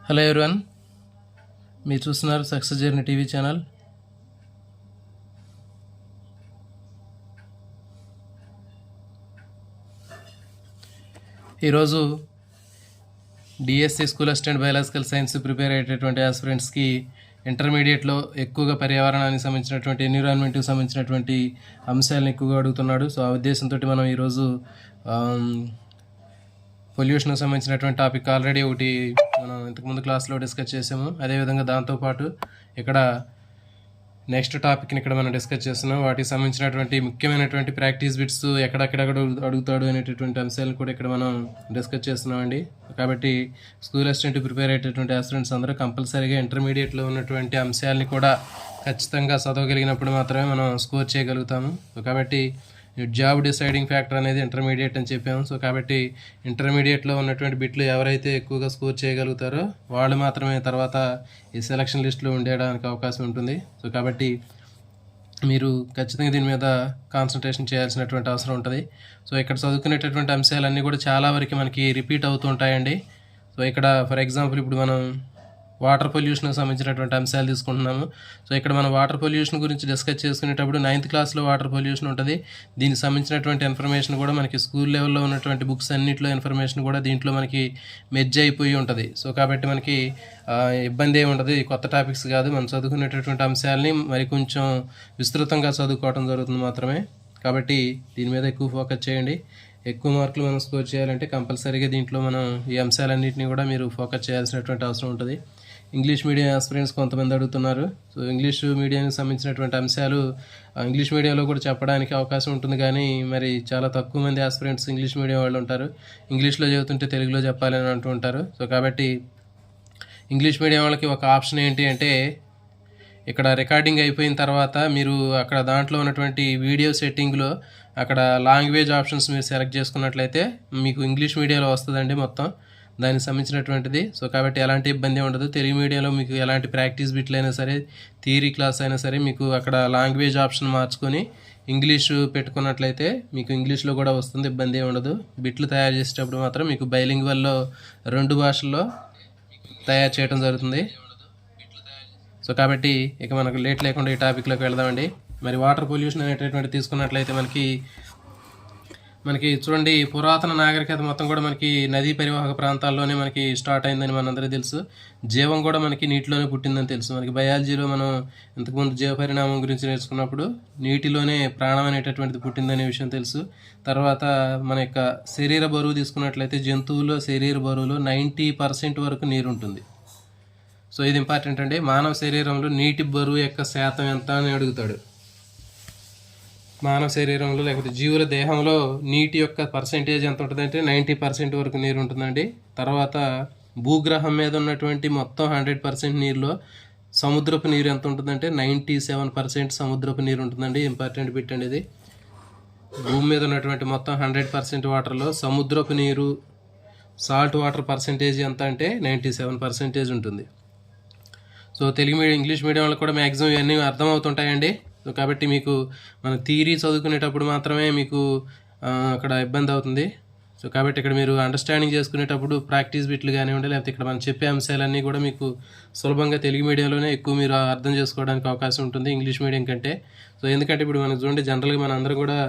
Hello everyone, మీరు చూస్తున్నారు success journey TV channel. ఈరోజు DSC school assistant biological science prepare అయ్యేటటువంటి ఆస్పిరెంట్స్కి ఇంటర్మీడియట్లో ఎక్కువగా పర్యావరణానికి సంబంధించినటువంటి ఎన్విరాన్మెంట్కి సంబంధించినటువంటి అంశాలను ఎక్కువగా అడుగుతున్నాడు. సో ఆ ఉద్దేశంతో మనం ఈరోజు పొల్యూషన్కి సంబంధించినటువంటి టాపిక్ ఆల్రెడీ ఒకటి మనం ఇంతకుముందు క్లాస్లో డిస్కస్ చేసాము. అదేవిధంగా దాంతోపాటు ఇక్కడ నెక్స్ట్ టాపిక్ని ఇక్కడ మనం డిస్కస్ చేస్తున్నాం. వాటికి సంబంధించినటువంటి ముఖ్యమైనటువంటి ప్రాక్టీస్ బిట్స్ ఎక్కడెక్కడ అడుగుతాడు అనేటటువంటి అంశాలను కూడా ఇక్కడ మనం డిస్కస్ చేస్తున్నామండి. కాబట్టి స్కూల్ అసిస్టెంట్ ప్రిపేర్ అయ్యేటటువంటి ఆస్పిరెంట్స్ అందరూ కంపల్సరీగా ఇంటర్మీడియట్లో ఉన్నటువంటి అంశాలని కూడా ఖచ్చితంగా చదవగలిగినప్పుడు మాత్రమే మనం స్కోర్ చేయగలుగుతాము. కాబట్టి జాబ్ డిసైడింగ్ ఫ్యాక్టర్ అనేది ఇంటర్మీడియట్ అని చెప్పాము. సో కాబట్టి ఇంటర్మీడియట్లో ఉన్నటువంటి బిట్లు ఎవరైతే ఎక్కువగా స్కోర్ చేయగలుగుతారో వాళ్ళు మాత్రమే తర్వాత ఈ సెలక్షన్ లిస్టులో ఉండడానికి అవకాశం ఉంటుంది. సో కాబట్టి మీరు ఖచ్చితంగా దీని మీద కాన్సన్ట్రేషన్ చేయాల్సినటువంటి అవసరం ఉంటుంది. సో ఇక్కడ చదువుకునేటటువంటి అంశాలన్నీ కూడా చాలా వరకు మనకి రిపీట్ అవుతూ ఉంటాయండి. సో ఇక్కడ ఫర్ ఎగ్జాంపుల్ ఇప్పుడు మనం వాటర్ పొల్యూషన్కి సంబంధించినటువంటి అంశాలు తీసుకుంటున్నాము. సో ఇక్కడ మనం వాటర్ పొల్యూషన్ గురించి డిస్కస్ చేసుకునేటప్పుడు 9th క్లాస్లో వాటర్ పొల్యూషన్ ఉంటుంది. దీనికి సంబంధించినటువంటి ఇన్ఫర్మేషన్ కూడా మనకి స్కూల్ లెవెల్లో ఉన్నటువంటి బుక్స్ అన్నింటిలో ఇన్ఫర్మేషన్ కూడా దీంట్లో మనకి మెర్జ్ అయిపోయి ఉంటుంది. సో కాబట్టి మనకి ఇబ్బంది ఏమి ఉండదు. కొత్త టాపిక్స్ కాదు, మనం చదువుకునేటటువంటి అంశాలని మరి కొంచెం విస్తృతంగా చదువుకోవడం జరుగుతుంది మాత్రమే. కాబట్టి దీని మీద ఎక్కువ ఫోకస్ చేయండి. ఎక్కువ మార్కులు మనం స్కోర్ చేయాలంటే కంపల్సరీగా దీంట్లో మనం ఈ అంశాలన్నింటినీ కూడా మీరు ఫోకస్ చేయాల్సినటువంటి అవసరం ఉంటుంది. ఇంగ్లీష్ మీడియం ఆస్పిరెంట్స్ కొంతమంది అడుగుతున్నారు. సో ఇంగ్లీష్ మీడియానికి సంబంధించినటువంటి అంశాలు ఇంగ్లీష్ మీడియంలో కూడా చెప్పడానికి అవకాశం ఉంటుంది, కానీ మరి చాలా తక్కువ మంది ఆస్పిరెంట్స్ ఇంగ్లీష్ మీడియం వాళ్ళు ఉంటారు. ఇంగ్లీష్లో చదువుతుంటే తెలుగులో చెప్పాలని అంటూ ఉంటారు. సో కాబట్టి ఇంగ్లీష్ మీడియం వాళ్ళకి ఒక ఆప్షన్ ఏంటి అంటే, ఇక్కడ రికార్డింగ్ అయిపోయిన తర్వాత మీరు అక్కడ దాంట్లో ఉన్నటువంటి వీడియో సెట్టింగ్లో అక్కడ లాంగ్వేజ్ ఆప్షన్స్ మీరు సెలెక్ట్ చేసుకున్నట్లయితే మీకు ఇంగ్లీష్ మీడియంలో వస్తుందండి మొత్తం దానికి సంబంధించినటువంటిది. సో కాబట్టి ఎలాంటి ఇబ్బంది ఉండదు. తెలుగు మీడియంలో మీకు ఎలాంటి ప్రాక్టీస్ బిట్లు అయినా సరే, థియరీ క్లాస్ అయినా సరే మీకు అక్కడ లాంగ్వేజ్ ఆప్షన్ మార్చుకొని ఇంగ్లీషు పెట్టుకున్నట్లయితే మీకు ఇంగ్లీష్లో కూడా వస్తుంది, ఇబ్బంది ఉండదు. బిట్లు తయారు చేసేటప్పుడు మాత్రం మీకు బైలింగ్వల్లో 2 భాషల్లో తయారు చేయడం జరుగుతుంది. సో కాబట్టి ఇక మనకు లేట్ లేకుండా ఈ టాపిక్లోకి వెళదామండి. మరి వాటర్ పొల్యూషన్ అనేటటువంటి తీసుకున్నట్లయితే మనకి చూడండి, పురాతన నాగరికత మొత్తం కూడా మనకి నదీ పరివాహక ప్రాంతాల్లోనే మనకి స్టార్ట్ అయిందని మనందరికీ తెలుసు. జీవం కూడా మనకి నీటిలోనే పుట్టిందని తెలుసు. మనకి బయాలజీలో మనం ఇంతకుముందు జీవ పరిణామం గురించి నేర్చుకున్నప్పుడు నీటిలోనే ప్రాణం అనేటటువంటిది పుట్టిందనే విషయం తెలుసు. తర్వాత మన యొక్క శరీర బరువు తీసుకున్నట్లయితే జంతువుల్లో శరీర బరువులో 90% వరకు నీరు ఉంటుంది. సో ఇది ఇంపార్టెంట్ అండి. మానవ శరీరంలో నీటి బరువు యొక్క శాతం ఎంత అని అడుగుతాడు. మానవ శరీరంలో లేకపోతే జీవుల దేహంలో నీటి యొక్క పర్సెంటేజ్ ఎంత ఉంటుందంటే 90% వరకు నీరు ఉంటుందండి. తర్వాత భూగ్రహం మీద ఉన్నటువంటి మొత్తం 100% నీరులో సముద్రపు నీరు ఎంత ఉంటుందంటే 97% సముద్రపు నీరు ఉంటుందండి. ఇంపార్టెంట్ బిట్ అండి ఇది. భూమి మీద ఉన్నటువంటి మొత్తం 100% వాటర్లో సముద్రపు నీరు సాల్ట్ వాటర్ పర్సెంటేజ్ ఎంత అంటే 97% ఉంటుంది. So Telugu medium English medium వాళ్ళకి కూడా మ్యాక్సిమం ఇవన్నీ అర్థమవుతుంటాయండి. సో కాబట్టి మీకు మన థియరీ చదువుకునేటప్పుడు మాత్రమే మీకు అక్కడ ఇబ్బంది అవుతుంది. సో కాబట్టి ఇక్కడ మీరు అండర్స్టాండింగ్ చేసుకునేటప్పుడు ప్రాక్టీస్ బిట్లు కానివ్వండి, లేకపోతే ఇక్కడ మనం చెప్పే అంశాలన్నీ కూడా మీకు సులభంగా తెలుగు మీడియంలోనే ఎక్కువ మీరు అర్థం చేసుకోవడానికి అవకాశం ఉంటుంది ఇంగ్లీష్ మీడియం కంటే. సో ఎందుకంటే ఇప్పుడు మనం చూడండి, జనరల్గా మన అందరూ కూడా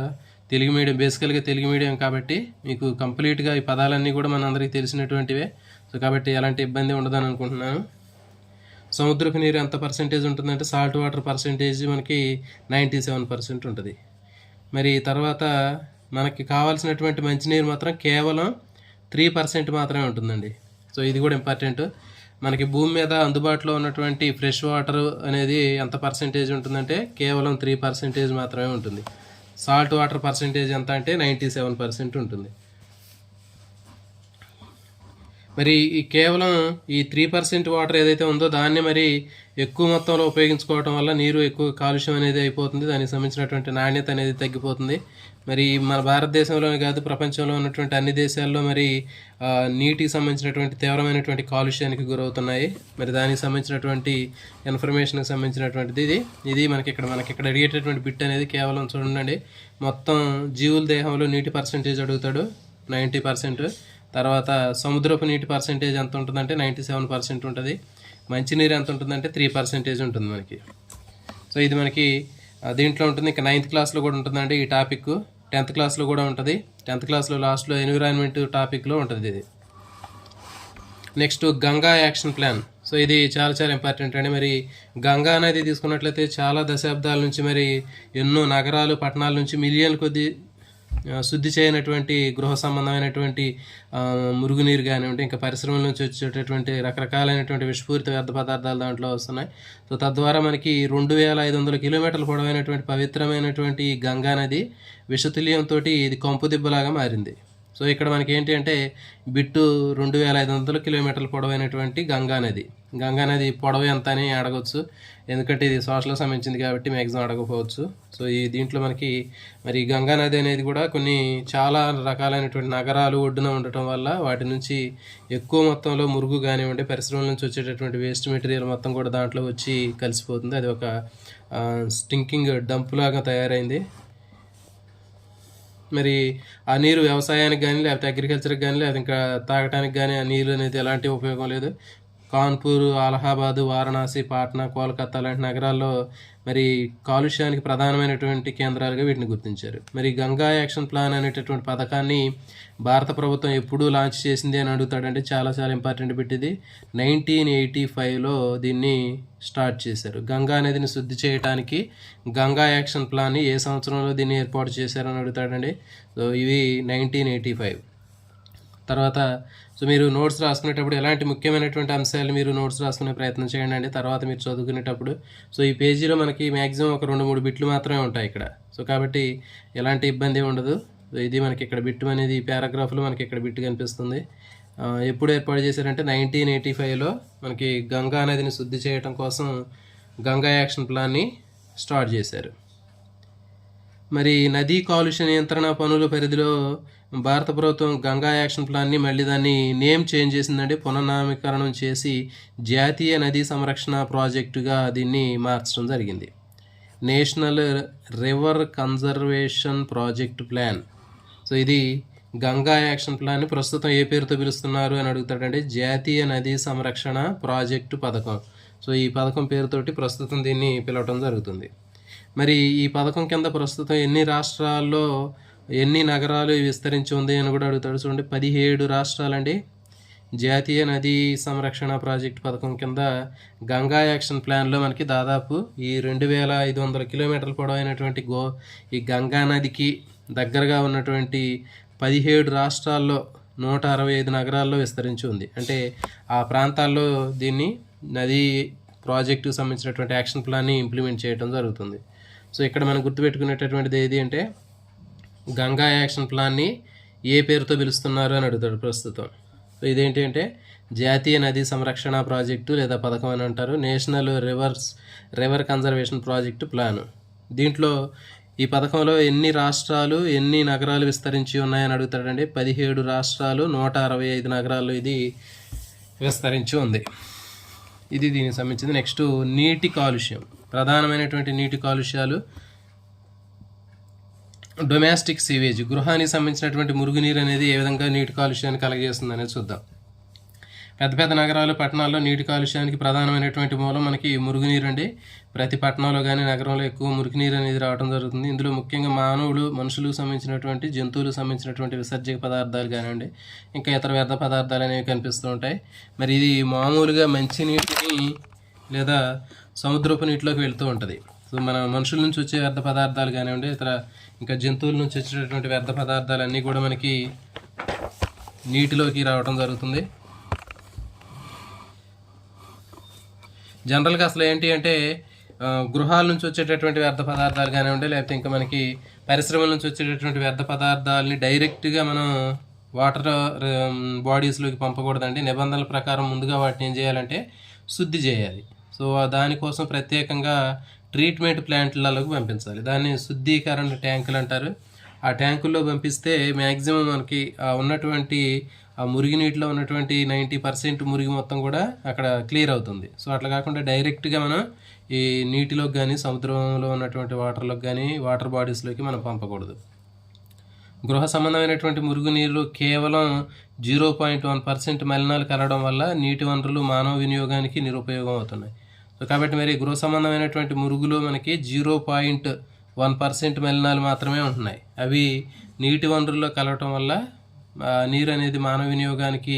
తెలుగు మీడియం, బేసికల్గా తెలుగు మీడియం కాబట్టి మీకు కంప్లీట్గా ఈ పదాలన్నీ కూడా మన అందరికీ తెలిసినటువంటివే. సో కాబట్టి ఎలాంటి ఇబ్బంది ఉండదని అనుకుంటున్నాను. సముద్రపు నీరు ఎంత పర్సెంటేజ్ ఉంటుందంటే సాల్ట్ వాటర్ పర్సెంటేజ్ మనకి 97% ఉంటుంది. మరి తర్వాత మనకి కావాల్సినటువంటి మంచినీరు మాత్రం కేవలం 3% మాత్రమే ఉంటుందండి. సో ఇది కూడా ఇంపార్టెంట్. మనకి భూమి మీద అందుబాటులో ఉన్నటువంటి ఫ్రెష్ వాటర్ అనేది ఎంత పర్సెంటేజ్ ఉంటుందంటే కేవలం 3% మాత్రమే ఉంటుంది. సాల్ట్ వాటర్ పర్సెంటేజ్ ఎంత అంటే 97% ఉంటుంది. మరి ఈ కేవలం ఈ 3% వాటర్ ఏదైతే ఉందో దాన్ని మరి ఎక్కువ మొత్తంలో ఉపయోగించుకోవడం వల్ల నీరు ఎక్కువ కాలుష్యం అనేది అయిపోతుంది. దానికి సంబంధించినటువంటి నాణ్యత అనేది తగ్గిపోతుంది. మరి మన భారతదేశంలోనే కాదు, ప్రపంచంలో ఉన్నటువంటి అన్ని దేశాల్లో మరి నీటికి సంబంధించినటువంటి తీవ్రమైనటువంటి కాలుష్యానికి గురవుతున్నాయి. మరి దానికి సంబంధించినటువంటి ఇన్ఫర్మేషన్కి సంబంధించినటువంటిది ఇది మనకి ఇక్కడ అడిగేటటువంటి బిట్ అనేది కేవలం చూడండి, మొత్తం జీవుల దేహంలో నీటి పర్సెంటేజ్ అడుగుతాడు 90%. తర్వాత సముద్రపు నీటి పర్సెంటేజ్ ఎంత ఉంటుందంటే 97% ఉంటుంది. మంచినీరు ఎంత ఉంటుందంటే 3% ఉంటుంది మనకి. సో ఇది మనకి దీంట్లో ఉంటుంది. ఇంకా 9th క్లాస్లో కూడా ఉంటుందండి ఈ టాపిక్. 10th క్లాస్లో కూడా ఉంటుంది. 10th క్లాస్లో లాస్ట్లో ఎన్విరాన్మెంట్ టాపిక్లో ఉంటుంది ఇది. Next Ganga action plan. So ఇది చాలా చాలా ఇంపార్టెంట్ అండి. మరి గంగా అనేది తీసుకున్నట్లయితే చాలా దశాబ్దాల నుంచి మరి ఎన్నో నగరాలు పట్టణాల నుంచి మిలియన్ల కొద్ది శుద్ధి చేయనటువంటి గృహ సంబంధమైనటువంటి మురుగునీరు కానివ్వండి, ఇంకా పరిశ్రమల నుంచి వచ్చేటటువంటి రకరకాలైనటువంటి విషపూరిత వ్యర్థ పదార్థాలు దాంట్లో వస్తున్నాయి. సో తద్వారా మనకి 2500 కిలోమీటర్ల పొడవైనటువంటి పవిత్రమైనటువంటి గంగా నది విషతుల్యంతో ఇది కంపు దిబ్బలాగా మారింది. సో ఇక్కడ మనకి ఏంటి అంటే బిట్టు 2500 కిలోమీటర్ల పొడవైనటువంటి గంగా నది పొడవు ఎంత అని అడగవచ్చు. ఎందుకంటే ఇది సోషల్కి సంబంధించింది కాబట్టి మ్యాక్సిమం అడగకపోవచ్చు. సో ఈ దీంట్లో మనకి మరి గంగా నది అనేది కూడా కొన్ని చాలా రకాలైనటువంటి నగరాలు ఒడ్డున ఉండటం వల్ల వాటి నుంచి ఎక్కువ మొత్తంలో మురుగు కానివ్వండి, పరిశ్రమల నుంచి వచ్చేటటువంటి వేస్ట్ మెటీరియల్ మొత్తం కూడా దాంట్లో వచ్చి కలిసిపోతుంది. అది ఒక స్టింకింగ్ డంప్ లాగా తయారైంది. మరి ఆ నీరు వ్యవసాయానికి కానీ, లేకపోతే అగ్రికల్చర్కి కానీ, లేకపోతే ఇంకా తాగటానికి కానీ ఆ నీరు అనేది ఎలాంటి ఉపయోగం లేదు. కాన్పూర్, అలహాబాదు, వారణాసి, పాట్నా, కోల్కతా లాంటి నగరాల్లో మరి కాలుష్యానికి ప్రధానమైనటువంటి కేంద్రాలుగా వీటిని గుర్తించారు. మరి గంగా యాక్షన్ ప్లాన్ అనేటటువంటి పథకాన్ని భారత ప్రభుత్వం ఎప్పుడు లాంచ్ చేసింది అని అడుగుతాడంటే చాలా చాలా ఇంపార్టెంట్ బిట్ ఇది. 1985లో దీన్ని స్టార్ట్ చేశారు. గంగా నదిని శుద్ధి చేయడానికి గంగా యాక్షన్ ప్లాన్ని ఏ సంవత్సరంలో దీన్ని ఏర్పాటు చేశారని అడుగుతాడండి. సో ఇవి 1985. తర్వాత సో మీరు నోట్స్ రాసుకునేటప్పుడు ఎలాంటి ముఖ్యమైనటువంటి అంశాలు మీరు నోట్స్ రాసుకునే ప్రయత్నం చేయండి అండి తర్వాత మీరు చదువుకునేటప్పుడు. సో ఈ పేజీలో మనకి మ్యాక్సిమం ఒక 2-3 బిట్లు మాత్రమే ఉంటాయి ఇక్కడ. సో కాబట్టి ఎలాంటి ఇబ్బంది ఉండదు. ఇది మనకి ఇక్కడ బిట్ అనేది ఈ పారాగ్రాఫ్లో మనకి ఇక్కడ బిట్ కనిపిస్తుంది. ఎప్పుడు ఏర్పాటు చేశారంటే 1985లో మనకి గంగా నదిని శుద్ధి చేయడం కోసం గంగా యాక్షన్ ప్లాన్ని స్టార్ట్ చేశారు. మరి నదీ కాలుష్య నియంత్రణ పనుల పరిధిలో భారత ప్రభుత్వం గంగా యాక్షన్ ప్లాన్ని మళ్ళీ దాన్ని నేమ్ చేంజ్ చేసిందండి. పునర్నామకరణం చేసి జాతీయ నదీ సంరక్షణ ప్రాజెక్టుగా దీన్ని మార్చడం జరిగింది. National river conservation project plan. So ఇది గంగా యాక్షన్ ప్లాన్ని ప్రస్తుతం ఏ పేరుతో పిలుస్తున్నారు అని అడుగుతాడండి. జాతీయ నదీ సంరక్షణ ప్రాజెక్టు పథకం. సో ఈ పథకం పేరుతోటి ప్రస్తుతం దీన్ని పిలవటం జరుగుతుంది. మరి ఈ పథకం కింద ప్రస్తుతం ఎన్ని రాష్ట్రాల్లో ఎన్ని నగరాలు విస్తరించి ఉంది అని కూడా అడుగుతాడు. చూడండి 17 రాష్ట్రాలండి. జాతీయ నదీ సంరక్షణ ప్రాజెక్టు పథకం కింద గంగా యాక్షన్ ప్లాన్లో మనకి దాదాపు ఈ 2500 కిలోమీటర్ల పొడవైనటువంటి ఈ గంగా నదికి దగ్గరగా ఉన్నటువంటి 17 రాష్ట్రాల్లో 165 నగరాల్లో విస్తరించి ఉంది. అంటే ఆ ప్రాంతాల్లో దీన్ని నదీ ప్రాజెక్టుకు సంబంధించినటువంటి యాక్షన్ ప్లాన్ని ఇంప్లిమెంట్ చేయడం జరుగుతుంది. సో ఇక్కడ మనం గుర్తుపెట్టుకునేటటువంటిది ఏది అంటే గంగా యాక్షన్ ప్లాన్ని ఏ పేరుతో పిలుస్తున్నారు అని అడుగుతాడు ప్రస్తుతం. సో ఇదేంటి అంటే జాతీయ నదీ సంరక్షణ ప్రాజెక్టు లేదా పథకం అని అంటారు. National river conservation project plan. దీంట్లో ఈ పథకంలో ఎన్ని రాష్ట్రాలు ఎన్ని నగరాలు విస్తరించి ఉన్నాయని అడుగుతాడండి. 17 రాష్ట్రాలు 165 నగరాల్లో ఇది విస్తరించి ఉంది. ఇది దీనికి సంబంధించింది. నెక్స్ట్ నీటి కాలుష్యం. ప్రధానమైనటువంటి నీటి కాలుష్యాలు డొమెస్టిక్ సీవేజ్. గృహానికి సంబంధించినటువంటి మురుగునీరు అనేది ఏ విధంగా నీటి కాలుష్యాన్ని కలగజేస్తుంది అనేది చూద్దాం. పెద్ద పెద్ద నగరాలు పట్టణాల్లో నీటి కాలుష్యానికి ప్రధానమైనటువంటి మూలం మనకి మురుగునీరు అండి. ప్రతి పట్టణంలో కానీ నగరంలో ఎక్కువ మురుగునీరు అనేది రావడం జరుగుతుంది. ఇందులో ముఖ్యంగా మనుషులకు సంబంధించినటువంటి జంతువులకు సంబంధించినటువంటి విసర్జక పదార్థాలు కానివ్వండి, ఇంకా ఇతర వ్యర్థ పదార్థాలు అనేవి కనిపిస్తూ ఉంటాయి. మరి ఇది మామూలుగా మంచి నీటిని లేదా సముద్రపు నీటిలోకి వెళ్తూ ఉంటుంది. సో మన మనుషుల నుంచి వచ్చే వ్యర్థ పదార్థాలు కానివ్వండి, ఇతర ఇంకా జంతువుల నుంచి వచ్చేటటువంటి వ్యర్థ పదార్థాలన్నీ కూడా మనకి నీటిలోకి రావడం జరుగుతుంది. జనరల్గా అసలు ఏంటి అంటే గృహాల నుంచి వచ్చేటటువంటి వ్యర్థ పదార్థాలు కానివ్వండి, లేకపోతే ఇంకా మనకి పరిశ్రమల నుంచి వచ్చేటటువంటి వ్యర్థ పదార్థాలని డైరెక్ట్గా మనం వాటర్ బాడీస్లోకి పంపకూడదండి. నిబంధనల ప్రకారం ముందుగా వాటిని ఏం చేయాలంటే శుద్ధి చేయాలి. సో దానికోసం ప్రత్యేకంగా ట్రీట్మెంట్ ప్లాంట్లలోకి పంపించాలి. దాన్ని శుద్ధీకరణ ట్యాంకులు అంటారు. ఆ ట్యాంకుల్లో పంపిస్తే మ్యాక్సిమం మనకి ఉన్నటువంటి ఆ మురిగి నీటిలో ఉన్నటువంటి 90% మురిగి మొత్తం కూడా అక్కడ క్లియర్ అవుతుంది. సో అట్లా కాకుండా డైరెక్ట్గా మనం ఈ నీటిలోకి కానీ సముద్రంలో ఉన్నటువంటి వాటర్లోకి కానీ వాటర్ బాడీస్లోకి మనం పంపకూడదు. గృహ సంబంధమైనటువంటి మురుగునీరు కేవలం 0.1% మలినాలు కలవడం వల్ల నీటి వనరులు మానవ వినియోగానికి నిరుపయోగం అవుతున్నాయి. సో కాబట్టి మరి గృహ సంబంధమైనటువంటి మురుగులో మనకి 0.1% మలినాలు మాత్రమే ఉంటున్నాయి. అవి నీటి వనరుల్లో కలవటం వల్ల నీరు అనేది మానవ వినియోగానికి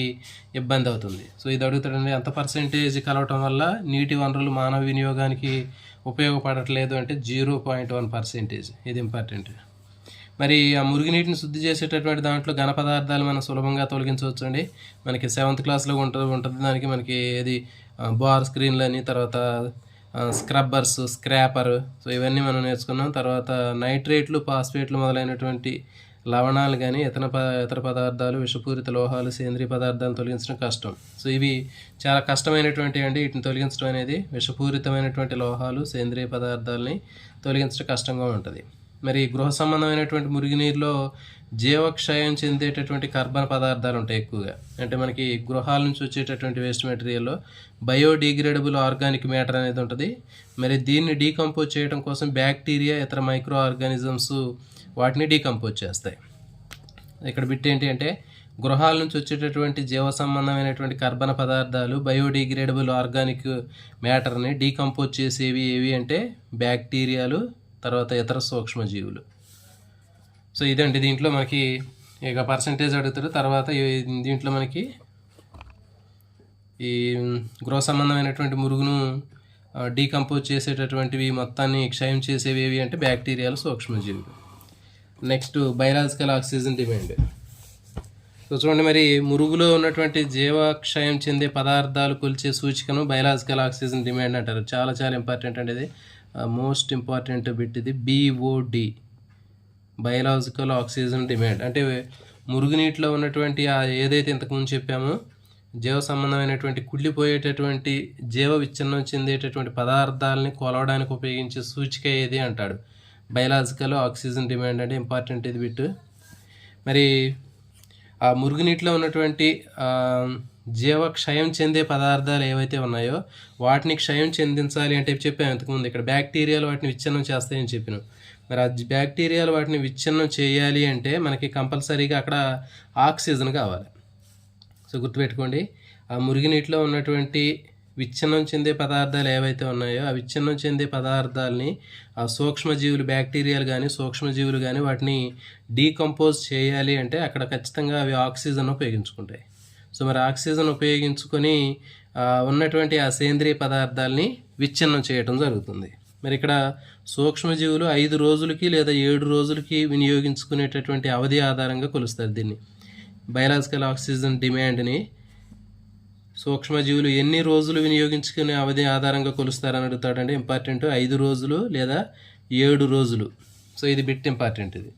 ఇబ్బంది అవుతుంది. సో ఇది అడుగుతాడండి, ఎంత పర్సెంటేజ్ కలవటం వల్ల నీటి వనరులు మానవ వినియోగానికి ఉపయోగపడట్లేదు అంటే 0.1%. ఇది ఇంపార్టెంట్. మరి ఆ మురుగునీటిని శుద్ధి చేసేటటువంటి దాంట్లో ఘన పదార్థాలు మనం సులభంగా తొలగించవచ్చు అండి. మనకి 7th క్లాస్లో ఉంటుంది దానికి మనకి ఏది బార్ స్క్రీన్లని, తర్వాత స్క్రబ్బర్స్, స్క్రాపర్, సో ఇవన్నీ మనం నేర్చుకున్నాం. తర్వాత నైట్రేట్లు, ఫాస్ఫేట్లు మొదలైనటువంటి లవణాలు కానీ ఇతర పదార్థాలు, విషపూరిత లోహాలు, సేంద్రియ పదార్థాలను తొలగించడం కష్టం. సో ఇవి చాలా కష్టమైనటువంటి అండి. వీటిని తొలగించడం అనేది విషపూరితమైనటువంటి లోహాలు, సేంద్రియ పదార్థాలని తొలగించడం కష్టంగా ఉంటుంది. మరి గృహ సంబంధమైనటువంటి మురుగునీరులో జీవక్షయం చెందేటటువంటి కార్బన్ పదార్థాలు ఉంటాయి ఎక్కువగా. అంటే మనకి గృహాల నుంచి వచ్చేటటువంటి వేస్ట్ మెటీరియల్లో బయోడిగ్రేడబుల్ ఆర్గానిక్ మ్యాటర్ అనేది ఉంటుంది. మరి దీన్ని డీకంపోజ్ చేయడం కోసం బ్యాక్టీరియా, ఇతర మైక్రో ఆర్గానిజమ్స్ వాటిని డీకంపోజ్ చేస్తాయి. ఇక్కడ బిట్ ఏంటి అంటే గృహాల నుంచి వచ్చేటటువంటి జీవ సంబంధమైనటువంటి కార్బన్ పదార్థాలు బయోడిగ్రేడబుల్ ఆర్గానిక్ మ్యాటర్ని డీకంపోజ్ చేసేవి ఏవి అంటే బ్యాక్టీరియాలు, తర్వాత ఇతర సూక్ష్మజీవులు. సో ఇదండి. దీంట్లో మనకి ఇక పర్సంటేజ్ అడుగుతారు. తర్వాత దీంట్లో మనకి ఈ గృహ సంబంధమైనటువంటి మురుగును డీకంపోజ్ చేసేటటువంటివి మొత్తాన్ని క్షయం చేసేవి ఏవి అంటే బ్యాక్టీరియాలు, సూక్ష్మజీవులు. Next biological oxygen demand. So చూడండి, మరి మురుగులో ఉన్నటువంటి జీవక్షయం చెందే పదార్థాలు కొలిచే సూచికను బయలాజికల్ ఆక్సిజన్ డిమాండ్ అంటారు. చాలా చాలా ఇంపార్టెంట్ అండి. ఇది మోస్ట్ ఇంపార్టెంట్ బిట్. ఇది BOD, బయలాజికల్ ఆక్సిజన్ డిమాండ్. అంటే మురుగునీటిలో ఉన్నటువంటి ఏదైతే ఇంతకుముందు చెప్పామో జీవ సంబంధమైనటువంటి కుళ్ళిపోయేటటువంటి జీవ విచ్ఛిన్నం చెందేటటువంటి పదార్థాలని కొలవడానికి ఉపయోగించే సూచిక ఏది అంటాడు బయలాజికల్ ఆక్సిజన్ డిమాండ్. అంటే ఇంపార్టెంట్ ఇది బిట్. మరి ఆ మురుగునీటిలో ఉన్నటువంటి జీవ క్షయం చెందే పదార్థాలు ఏవైతే ఉన్నాయో వాటిని క్షయం చెందించాలి అంటే చెప్పాము ఇంతకుముందు. ఇక్కడ బ్యాక్టీరియాలు వాటిని విచ్ఛిన్నం చేస్తాయని చెప్పినాం. మరి ఆ బ్యాక్టీరియాలు వాటిని విచ్ఛిన్నం చేయాలి అంటే మనకి కంపల్సరీగా అక్కడ ఆక్సిజన్ కావాలి. సో గుర్తుపెట్టుకోండి, ఆ మురుగునీటిలో ఉన్నటువంటి విచ్ఛిన్నం చెందే పదార్థాలు ఏవైతే ఉన్నాయో ఆ విచ్ఛిన్నం చెందే పదార్థాలని ఆ సూక్ష్మజీవులు, బ్యాక్టీరియాలు కానీ సూక్ష్మజీవులు కానీ వాటిని డీకంపోజ్ చేయాలి అంటే అక్కడ ఖచ్చితంగా అవి ఆక్సిజన్ ఉపయోగించుకుంటాయి. సో మరి ఆక్సిజన్ ఉపయోగించుకొని ఉన్నటువంటి ఆ సేంద్రియ పదార్థాలని విచ్ఛిన్నం చేయటం జరుగుతుంది. మరి ఇక్కడ సూక్ష్మజీవులు 5 రోజులకి లేదా 7 రోజులకి వినియోగించుకునేటటువంటి అవధి ఆధారంగా కొలుస్తారు దీన్ని. బయలాజికల్ ఆక్సిజన్ డిమాండ్ని సూక్ష్మజీవులు ఎన్ని రోజులు వినియోగించుకునే అవధి ఆధారంగా కొలుస్తారని అడుగుతాడంటే ఇంపార్టెంట్. 5 రోజులు లేదా 7 రోజులు. సో ఇది బిట్ ఇంపార్టెంట్. ఇది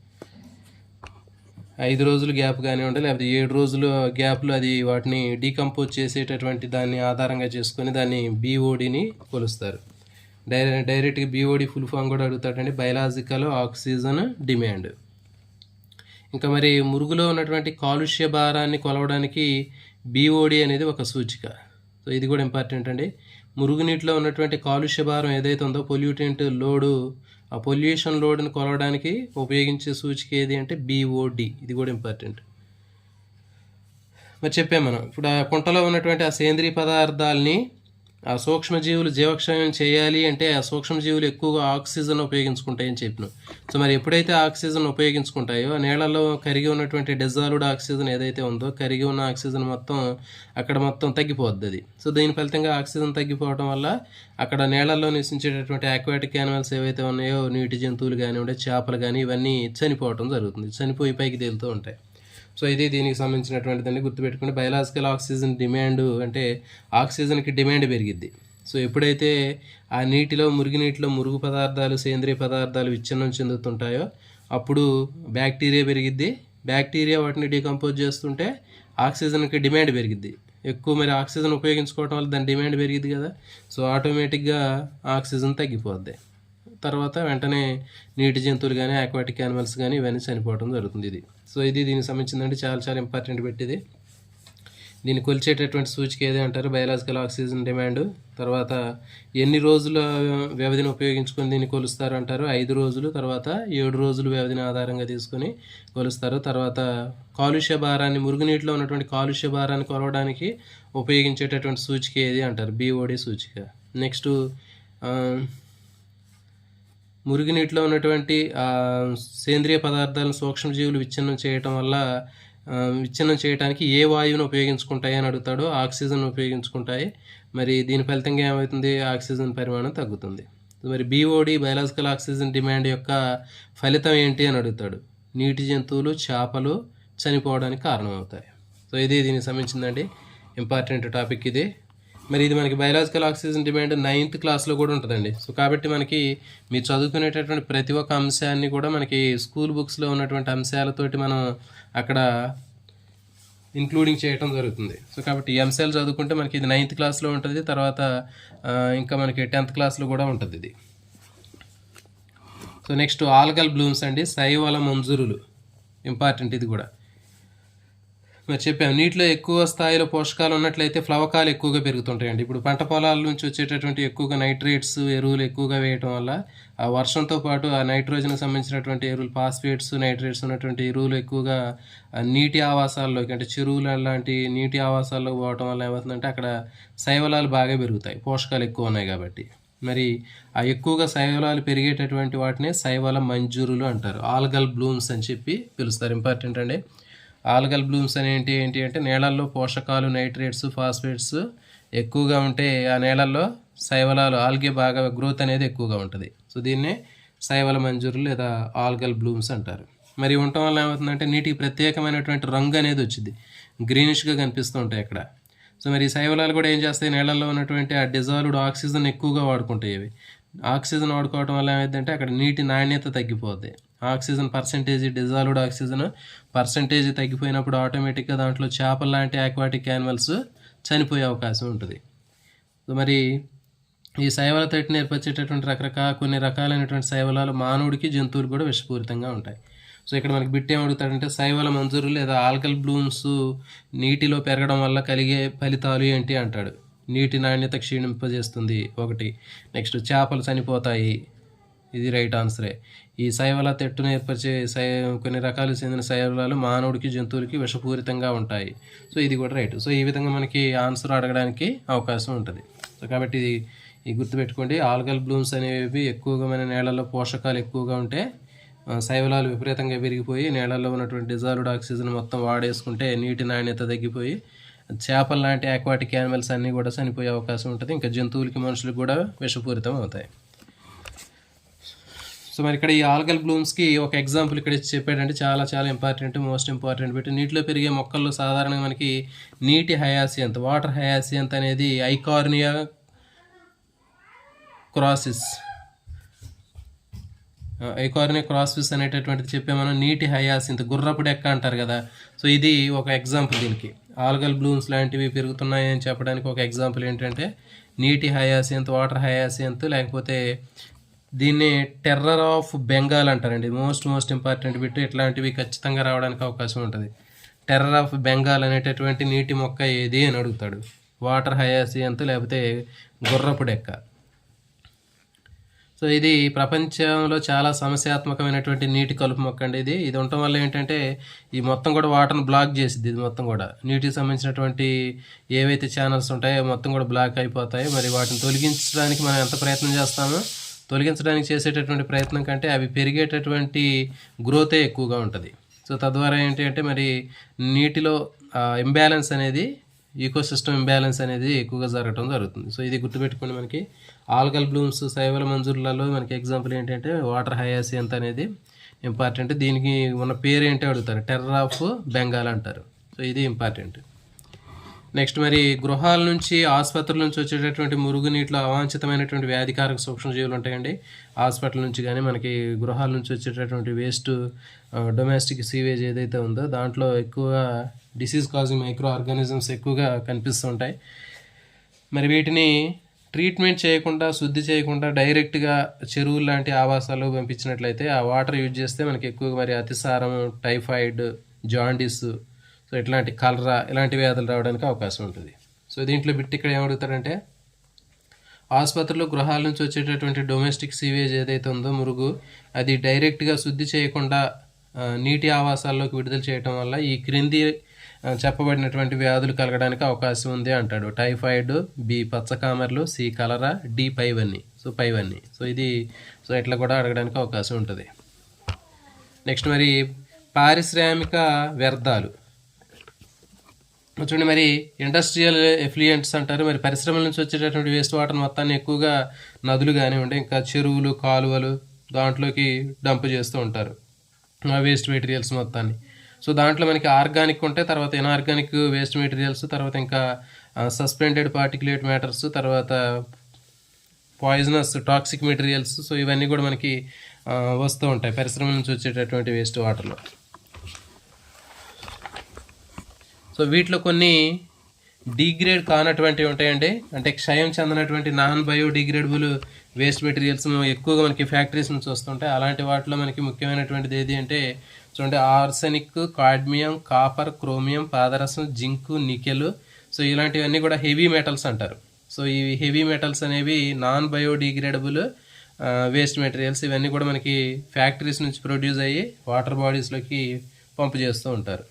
5 రోజులు గ్యాప్ కానివ్వండి, లేకపోతే 7 రోజుల గ్యాప్లో అది వాటిని డీకంపోజ్ చేసేటటువంటి దాన్ని ఆధారంగా చేసుకొని దాన్ని BODని కొలుస్తారు. డైరెక్ట్గా BOD ఫుల్ ఫామ్ కూడా అడుగుతాడండి, బయలాజికల్ ఆక్సిజన్ డిమాండ్. ఇంకా మరి మురుగులో ఉన్నటువంటి కాలుష్య భారాన్ని కొలవడానికి BOD అనేది ఒక సూచిక. సో ఇది కూడా ఇంపార్టెంట్ అండి. మురుగునీటిలో ఉన్నటువంటి కాలుష్య భారం ఏదైతే ఉందో పొల్యూటెంట్ లోడు, ఆ పొల్యూషన్ లోడ్ని కొలవడానికి ఉపయోగించే సూచిక ఏది అంటే BOD. ఇది కూడా ఇంపార్టెంట్. మరి చెప్పాము మనం ఇప్పుడు ఆ కుంటలో ఉన్నటువంటి ఆ సేంద్రియ పదార్థాలని ఆ సూక్ష్మజీవులు జీవక్షయం చేయాలి అంటే ఆ సూక్ష్మజీవులు ఎక్కువగా ఆక్సిజన్ ఉపయోగించుకుంటాయని చెప్పినాం. సో మరి ఎప్పుడైతే ఆక్సిజన్ ఉపయోగించుకుంటాయో ఆ నీళ్ళలో కరిగి ఉన్నటువంటి డిజాల్వ్డ్ ఆక్సిజన్ ఏదైతే ఉందో కరిగి ఉన్న ఆక్సిజన్ మొత్తం అక్కడ మొత్తం తగ్గిపోద్ది అది. సో దీని ఫలితంగా ఆక్సిజన్ తగ్గిపోవడం వల్ల అక్కడ నీళ్ళల్లో నివసించేటటువంటి ఆక్వాటిక్ యానిమల్స్ ఏవైతే ఉన్నాయో నీటి జంతువులు కానివ్వండి, చేపలు కానీ ఇవన్నీ చనిపోవడం జరుగుతుంది, చనిపోయి పైకి తేలుతూ ఉంటాయి. సో ఇది దీనికి సంబంధించినటువంటిదండి. గుర్తుపెట్టుకుని బయలాజికల్ ఆక్సిజన్ డిమాండ్ అంటే ఆక్సిజన్కి డిమాండ్ పెరిగిద్ది. సో ఎప్పుడైతే ఆ నీటిలో మురుగునీటిలో మురుగు పదార్థాలు, సేంద్రియ పదార్థాలు విచ్ఛిన్నం చెందుతుంటాయో అప్పుడు బ్యాక్టీరియా పెరిగిద్ది. బ్యాక్టీరియా వాటిని డీకంపోజ్ చేస్తుంటే ఆక్సిజన్కి డిమాండ్ పెరిగిద్ది ఎక్కువ. మరి ఆక్సిజన్ ఉపయోగించుకోవడం వల్ల దాని డిమాండ్ పెరిగిద్ది కదా. సో ఆటోమేటిక్గా ఆక్సిజన్ తగ్గిపోద్ది. తర్వాత వెంటనే నీటి జంతువులు కానీ ఆక్వాటిక్ యానిమల్స్ కానీ ఇవన్నీ చనిపోవడం జరుగుతుంది. ఇది సో ఇది దీనికి సంబంధించిందంటే చాలా చాలా ఇంపార్టెంట్ పెట్టింది. దీన్ని కొలిచేటటువంటి సూచిక ఏది అంటారు? Biological oxygen demand. తర్వాత ఎన్ని రోజుల వ్యవధిని ఉపయోగించుకొని దీన్ని కొలుస్తారు అంటారు? 5 రోజులు. తర్వాత 7 రోజులు వ్యవధిని ఆధారంగా తీసుకొని కొలుస్తారు. తర్వాత కాలుష్య భారాన్ని, మురుగునీటిలో ఉన్నటువంటి కాలుష్య భారాన్ని కొలవడానికి ఉపయోగించేటటువంటి సూచిక ఏది అంటారు? BOD సూచిక. నెక్స్ట్ మురుగునీటిలో ఉన్నటువంటి సేంద్రియ పదార్థాలను సూక్ష్మజీవులు విచ్ఛిన్నం చేయడానికి ఏ వాయువును ఉపయోగించుకుంటాయి అని అడుగుతాడు? ఆక్సిజన్ ఉపయోగించుకుంటాయి. మరి దీని ఫలితంగా ఏమవుతుంది? ఆక్సిజన్ పరిమాణం తగ్గుతుంది. మరి BOD బయలాజికల్ ఆక్సిజన్ డిమాండ్ యొక్క ఫలితం ఏంటి అని అడుగుతాడు? నీటి జంతువులు, చేపలు చనిపోవడానికి కారణమవుతాయి. సో ఇది దీనికి సంబంధించిందండి, ఇంపార్టెంట్ టాపిక్ ఇది. మరి ఇది మనకి బయలాజికల్ ఆక్సిజన్ డిమాండ్ 9th క్లాస్లో కూడా ఉంటుందండి. సో కాబట్టి మనకి మీరు చదువుకునేటటువంటి ప్రతి ఒక్క అంశాన్ని కూడా మనకి స్కూల్ బుక్స్లో ఉన్నటువంటి అంశాలతోటి మనం అక్కడ ఇంక్లూడింగ్ చేయడం జరుగుతుంది. సో కాబట్టి ఈ అంశాలు చదువుకుంటే మనకి ఇది 9th క్లాస్లో ఉంటుంది. తర్వాత ఇంకా మనకి 10th క్లాస్లో కూడా ఉంటుంది ఇది. సో నెక్స్ట్ ఆల్గల్ బ్లూమ్స్ అండి, శైవాల మంజురులు, ఇంపార్టెంట్ ఇది కూడా. మరి చెప్పాము, నీటిలో ఎక్కువ స్థాయిలో పోషకాలు ఉన్నట్లయితే ఫ్లవకాలు ఎక్కువగా పెరుగుతుంటాయండి. ఇప్పుడు పంట పొలాల నుంచి వచ్చేటటువంటి ఎక్కువగా నైట్రేట్స్ ఎరువులు ఎక్కువగా వేయటం వల్ల ఆ వర్షంతో పాటు ఆ నైట్రోజన్కి సంబంధించినటువంటి ఎరువులు, ఫాస్ఫేట్స్, నైట్రేట్స్ ఉన్నటువంటి ఎరువులు ఎక్కువగా నీటి ఆవాసాల్లోకి, అంటే చెరువుల లాంటి నీటి ఆవాసాల్లోకి పోవటం వల్ల ఏమవుతుందంటే అక్కడ శైవలాలు బాగా పెరుగుతాయి, పోషకాలు ఎక్కువ ఉన్నాయి కాబట్టి. మరి ఆ ఎక్కువగా శైవలాలు పెరిగేటటువంటి వాటిని శైవల మంజూరులు అంటారు. ఆల్గల్ బ్లూమ్స్ అని చెప్పి పిలుస్తారు. ఇంపార్టెంట్ అండి. ఆల్గల్ బ్లూమ్స్ అని ఏంటి అంటే నేలల్లో పోషకాలు, నైట్రేట్స్, ఫాస్ఫేట్స్ ఎక్కువగా ఉంటే ఆ నేలల్లో శైవలాలు, ఆల్గే బాగా గ్రోత్ అనేది ఎక్కువగా ఉంటుంది. సో దీన్నే శైవల మంజూరులు లేదా ఆల్గల్ బ్లూమ్స్ అంటారు. మరి ఉండటం వల్ల ఏమవుతుందంటే నీటికి ప్రత్యేకమైనటువంటి రంగు అనేది వచ్చింది, గ్రీనిష్గా కనిపిస్తూ ఉంటాయి అక్కడ. సో మరి ఈ శైవలాలు కూడా ఏం చేస్తాయి? నేలల్లో ఉన్నటువంటి ఆ డిజాల్వ్డ్ ఆక్సిజన్ ఎక్కువగా వాడుకుంటాయి. ఇవి ఆక్సిజన్ వాడుకోవడం వల్ల ఏమైందంటే అక్కడ నీటి నాణ్యత తగ్గిపోద్ది. Oxygen percentage, dissolved oxygen percentage తగ్గిపోయినప్పుడు ఆటోమేటిక్గా దాంట్లో చేపల లాంటి ఆక్వాటిక్ యానిమల్స్ చనిపోయే అవకాశం ఉంటుంది. సో మరి ఈ శైవల తట్టి నేర్పచ్చేటటువంటి కొన్ని రకాలైనటువంటి శైవలాలు మానవుడికి, జంతువులకు కూడా విషపూరితంగా ఉంటాయి. సో ఇక్కడ మనకి బిట్ ఏమడుగుతాడంటే శైవల మంజూరు లేదా ఆల్గల్ బ్లూమ్స్ నీటిలో పెరగడం వల్ల కలిగే ఫలితాలు ఏంటి అంటాడు. నీటి నాణ్యత క్షీణింపజేస్తుంది ఒకటి. నెక్స్ట్ చేపలు చనిపోతాయి, ఇది రైట్ ఆన్సరే. ఈ శైవల తెట్టును ఏర్పరిచే కొన్ని రకాలకు చెందిన శైవలాలు మానవుడికి, జంతువులకి విషపూరితంగా ఉంటాయి. సో ఇది కూడా రైట్. సో ఈ విధంగా మనకి ఆన్సర్ అడగడానికి అవకాశం ఉంటుంది. సో కాబట్టి ఇది గుర్తుపెట్టుకోండి. ఆల్గల్ బ్లూమ్స్ అనేవి ఎక్కువగా మన నేలల్లో పోషకాలు ఎక్కువగా ఉంటే శైవలాలు విపరీతంగా పెరిగిపోయి నేలల్లో ఉన్నటువంటి డిజాల్వ్డ్ ఆక్సిజన్ మొత్తం వాడేసుకుంటే నీటి నాణ్యత తగ్గిపోయి చేపల లాంటి ఆక్వాటిక్ యానిమల్స్ అన్నీ కూడా చనిపోయే అవకాశం ఉంటుంది. ఇంకా జంతువులకి, మనుషులకు కూడా విషపూరితం అవుతాయి. సో మరి ఇక్కడ ఈ ఆల్గల్ బ్లూమ్స్కి ఒక ఎగ్జాంపుల్ ఇక్కడ చెప్పాడంటే చాలా చాలా ఇంపార్టెంట్, మోస్ట్ ఇంపార్టెంట్ పెట్టి నీటిలో పెరిగే మొక్కల్లో సాధారణంగా మనకి నీటి హయాసియంత్, వాటర్ హయాసియంత్ అనేది ఐకార్నియా క్రాస్విస్ అనేటటువంటిది చెప్పే మనం. నీటి హయాసియంత్, గుర్రపు డెక్క అంటారు కదా. సో ఇది ఒక ఎగ్జాంపుల్ దీనికి. ఆల్గల్ బ్లూమ్స్ లాంటివి పెరుగుతున్నాయి అని చెప్పడానికి ఒక ఎగ్జాంపుల్ ఏంటంటే నీటి హయాసియంత్, వాటర్ హయాసియంత్, లేకపోతే దీన్ని టెర్రర్ ఆఫ్ బెంగాల్ అంటారండి. మోస్ట్ ఇంపార్టెంట్ బిట్, ఇట్లాంటివి ఖచ్చితంగా రావడానికి అవకాశం ఉంటుంది. టెర్రర్ ఆఫ్ బెంగాల్ అనేటటువంటి నీటి మొక్క ఏది అని అడుగుతాడు. వాటర్ హయాసియంత్ లేకపోతే గుర్రపు డెక్క. సో ఇది ప్రపంచంలో చాలా సమస్యాత్మకమైనటువంటి నీటి కలుపు మొక్క అండి. ఇది ఉండటం వల్ల ఏంటంటే ఈ మొత్తం కూడా వాటర్ని బ్లాక్ చేసిద్ది. ఇది మొత్తం కూడా నీటికి సంబంధించినటువంటి ఏవైతే ఛానల్స్ ఉంటాయో మొత్తం కూడా బ్లాక్ అయిపోతాయి. మరి వాటిని తొలగించడానికి మనం ఎంత ప్రయత్నం చేస్తామో, తొలగించడానికి చేసేటటువంటి ప్రయత్నం కంటే అవి పెరిగేటటువంటి గ్రోతే ఎక్కువగా ఉంటుంది. సో తద్వారా ఏంటి అంటే మరి నీటిలో ఇంబ్యాలెన్స్ అనేది, ఈకోసిస్టమ్ ఇంబ్యాలెన్స్ అనేది ఎక్కువగా జరగడం జరుగుతుంది. సో ఇది గుర్తుపెట్టుకోండి. మనకి ఆల్గల్ బ్లూమ్స్, శైవల మంజూరులలో మనకి ఎగ్జాంపుల్ ఏంటంటే వాటర్ హయాసియంత్ అనేది ఇంపార్టెంట్. దీనికి ఉన్న పేరు ఏంటో అడుగుతారు, టెర్రర్ ఆఫ్ బెంగాల్ అంటారు. సో ఇది ఇంపార్టెంట్. నెక్స్ట్ మరి గృహాల నుంచి, ఆసుపత్రుల నుంచి వచ్చేటటువంటి మురుగునీటిలో అవాంఛితమైనటువంటి వ్యాధికారక సూక్ష్మజీవులు ఉంటాయండి. హాస్పిటల్ నుంచి కానీ మనకి గృహాల నుంచి వచ్చేటటువంటి వేస్ట్, డొమెస్టిక్ సీవేజ్ ఏదైతే ఉందో దాంట్లో ఎక్కువగా డిసీజ్ కాజింగ్ మైక్రో ఆర్గానిజమ్స్ ఎక్కువగా కనిపిస్తూ ఉంటాయి. మరి వీటిని ట్రీట్మెంట్ చేయకుండా, శుద్ధి చేయకుండా డైరెక్ట్గా చెరువులు లాంటి ఆవాసాలు పంపించినట్లయితే ఆ వాటర్ యూజ్ చేస్తే మనకి ఎక్కువగా మరి అతిసారం, టైఫాయిడ్, జాండీస్, సో సో ఇట్లాంటి కలరా ఇలాంటి వ్యాధులు రావడానికి అవకాశం ఉంటుంది. సో దీంట్లో బిట్టి ఇక్కడ ఏమడుగుతారంటే ఆసుపత్రులు గృహాల నుంచి వచ్చేటటువంటి డొమెస్టిక్ సీవేజ్ ఏదైతే ఉందో మురుగు అది డైరెక్ట్గా శుద్ధి చేయకుండా నీటి ఆవాసాల్లోకి విడుదల చేయటం వల్ల ఈ క్రింది చెప్పబడినటువంటి వ్యాధులు కలగడానికి అవకాశం ఉంది అంటాడు. టైఫాయిడ్, బి పచ్చకామెర్లు, సి కలరా, డి పైవన్నీ. సో ఇది ఇట్లా కూడా అడగడానికి అవకాశం ఉంటుంది. నెక్స్ట్ మరి పారిశ్రామిక వ్యర్థాలు చూడండి. మరి ఇండస్ట్రియల్ ఎఫ్లుయెంట్స్ అంటారు. మరి పరిశ్రమల నుంచి వచ్చేటటువంటి వేస్ట్ వాటర్ మొత్తాన్ని ఎక్కువగా నదులు కానివ్వండి, ఇంకా చెరువులు, కాలువలు దాంట్లోకి డంప్ చేస్తూ ఉంటారు ఆ వేస్ట్ మెటీరియల్స్ మొత్తాన్ని. సో దాంట్లో మనకి ఆర్గానిక్ ఉంటాయి, తర్వాత ఇన్ఆర్గానిక్ వేస్ట్ మెటీరియల్స్, తర్వాత ఇంకా సస్పెండెడ్ పార్టికులేట్ మ్యాటర్స్, తర్వాత పాయిజనస్ టాక్సిక్ మెటీరియల్స్. సో ఇవన్నీ కూడా మనకి వస్తూ ఉంటాయి పరిశ్రమల నుంచి వచ్చేటటువంటి వేస్ట్ వాటర్లో. సో వీటిలో కొన్ని డిగ్రేడ్ కానటువంటివి ఉంటాయండి, అంటే క్షయం చెందినటువంటి నాన్ బయోడిగ్రేడబుల్ వేస్ట్ మెటీరియల్స్ ఎక్కువగా మనకి ఫ్యాక్టరీస్ నుంచి వస్తుంటాయి. అలాంటి వాటిలో మనకి ముఖ్యమైనటువంటిది ఏది అంటే చూడండి, ఆర్సెనిక్, కాడ్మియం, కాపర్, క్రోమియం, పాదరసం, జింకు, నికెల్. సో ఇలాంటివన్నీ కూడా హెవీ మెటల్స్ అంటారు. సో ఈ హెవీ మెటల్స్ అనేవి నాన్ బయోడిగ్రేడబుల్ వేస్ట్ మెటీరియల్స్. ఇవన్నీ కూడా మనకి ఫ్యాక్టరీస్ నుంచి ప్రొడ్యూస్ అయ్యి వాటర్ బాడీస్లోకి పంపు చేస్తూ ఉంటారు.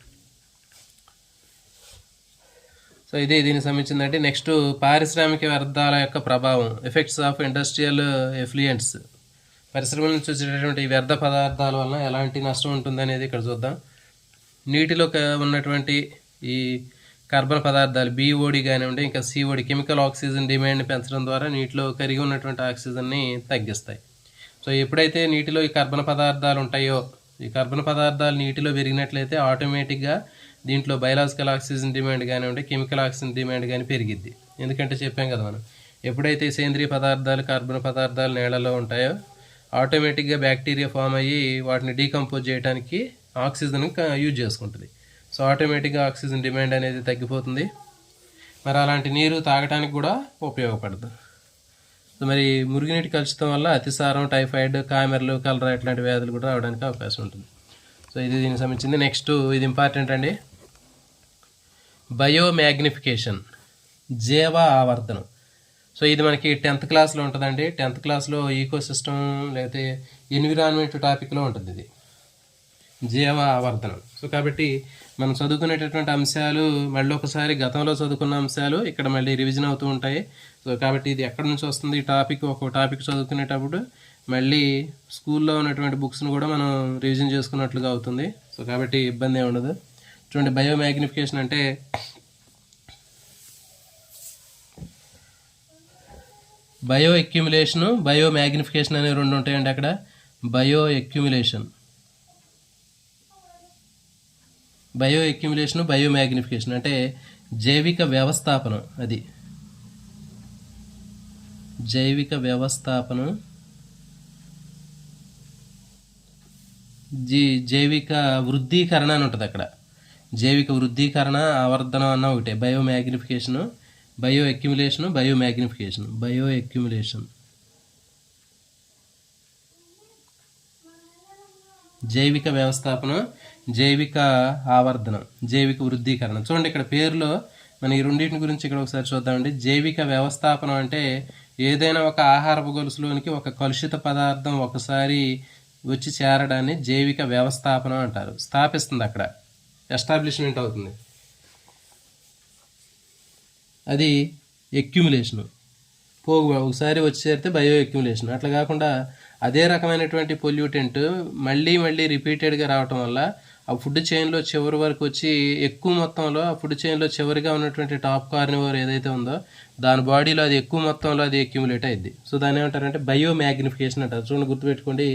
సో ఇది దీనికి సంబంధించిందంటే. నెక్స్ట్ పారిశ్రామిక వ్యర్థాల యొక్క ప్రభావం, ఎఫెక్ట్స్ ఆఫ్ ఇండస్ట్రియల్ ఎఫ్లుయెంట్స్. పరిశ్రమల నుంచి వచ్చేటటువంటి వ్యర్థ పదార్థాల వలన ఎలాంటి నష్టం ఉంటుంది అనేది ఇక్కడ చూద్దాం. నీటిలో ఉన్నటువంటి ఈ కార్బన్ పదార్థాలు BOD కానివ్వండి, ఇంకా COD కెమికల్ ఆక్సిజన్ డిమాండ్ని పెంచడం ద్వారా నీటిలో కరిగి ఉన్నటువంటి ఆక్సిజన్ని తగ్గిస్తాయి. సో ఎప్పుడైతే నీటిలో ఈ కార్బన్ పదార్థాలు ఉంటాయో, ఈ కార్బన్ పదార్థాలు నీటిలో పెరిగినట్లయితే ఆటోమేటిక్గా దీంట్లో బయలాజికల్ ఆక్సిజన్ డిమాండ్ కానివ్వండి, కెమికల్ ఆక్సిజన్ డిమాండ్ కానీ పెరిగిద్ది. ఎందుకంటే చెప్పాం కదా మనం, ఎప్పుడైతే సేంద్రియ పదార్థాలు కార్బన్ పదార్థాలు నేలలో ఉంటాయో ఆటోమేటిక్గా బ్యాక్టీరియా ఫామ్ అయ్యి వాటిని డీకంపోజ్ చేయడానికి ఆక్సిజన్ యూజ్ చేసుకుంటుంది. సో ఆటోమేటిక్గా ఆక్సిజన్ డిమాండ్ అనేది తగ్గిపోతుంది. మరి అలాంటి నీరు తాగడానికి కూడా ఉపయోగపడదు. సో మరి మురుగునీటి కలుషితం వల్ల అతిసారం, టైఫాయిడ్, కామెర్లు, కలరా ఇట్లాంటి వ్యాధులు కూడా రావడానికి అవకాశం ఉంటుంది. సో ఇది దీనికి సంబంధించింది. నెక్స్ట్ ఇది ఇంపార్టెంట్ అండి, బయోమ్యాగ్నిఫికేషన్, జీవ ఆవర్ధనం. సో ఇది మనకి 10th క్లాస్లో ఉంటుందండి. 10th క్లాస్లో ఈకోసిస్టమ్ లేకపోతే ఎన్విరాన్మెంట్ టాపిక్లో ఉంటుంది ఇది జీవ ఆవర్ధనం. సో కాబట్టి మనం చదువుకునేటటువంటి అంశాలు మళ్ళీ ఒకసారి గతంలో చదువుకున్న అంశాలు ఇక్కడ మళ్ళీ రివిజన్ అవుతూ ఉంటాయి. సో కాబట్టి ఇది ఎక్కడి నుంచి వస్తుంది ఈ టాపిక్, ఒక టాపిక్ చదువుకునేటప్పుడు మళ్ళీ స్కూల్లో ఉన్నటువంటి బుక్స్ను కూడా మనం రివిజన్ చేసుకున్నట్లుగా అవుతుంది. సో కాబట్టి ఇబ్బంది ఏమి ఉండదు. చూడండి, బయోమ్యాగ్నిఫికేషన్ అంటే బయో అక్యుములేషను, బయోమ్యాగ్నిఫికేషన్ అనేవి రెండు ఉంటాయండి అక్కడ. బయో అక్యుములేషన్, బయోమ్యాగ్నిఫికేషన్ అంటే జైవిక వ్యవస్థాపనం. అది జైవిక వ్యవస్థాపనం, జైవిక వృద్ధీకరణ అని ఉంటుంది అక్కడ. జైవిక వృద్ధీకరణ, ఆవర్ధనం అన్న ఒకటే. Biomagnification, bio accumulation, biomagnification. Bio accumulation జైవిక వ్యవస్థాపన, జైవిక ఆవర్ధనం, జైవిక వృద్ధీకరణ. చూడండి ఇక్కడ పేరులో మన ఈ రెండింటి గురించి ఇక్కడ ఒకసారి చూద్దామండి. జైవిక వ్యవస్థాపనం అంటే ఏదైనా ఒక ఆహారపు గొలుసులోనికి ఒక కలుషిత పదార్థం ఒకసారి వచ్చి చేరడాన్ని జైవిక వ్యవస్థాపనం అంటారు. స్థాపిస్తుంది, అక్కడ ఎస్టాబ్లిష్మెంట్ అవుతుంది. అది ఎక్యుములేషను, ఒకసారి వచ్చి చేరితే బయో ఎక్యుములేషన్. అట్లా కాకుండా అదే రకమైనటువంటి పొల్యూటెంట్ మళ్ళీ రిపీటెడ్గా రావటం వల్ల ఆ ఫుడ్ చైన్లో చివరి వరకు వచ్చి ఎక్కువ మొత్తంలో ఆ ఫుడ్ చైన్లో చివరిగా ఉన్నటువంటి టాప్ కార్నివోర్ ఏదైతే ఉందో దాని బాడీలో అది ఎక్కువ మొత్తంలో అది అక్యుములేట్ అయింది. సో దాన్ని ఏమంటారంటే బయోమ్యాగ్నిఫికేషన్ అంటారు. చూడండి, గుర్తుపెట్టుకోండి,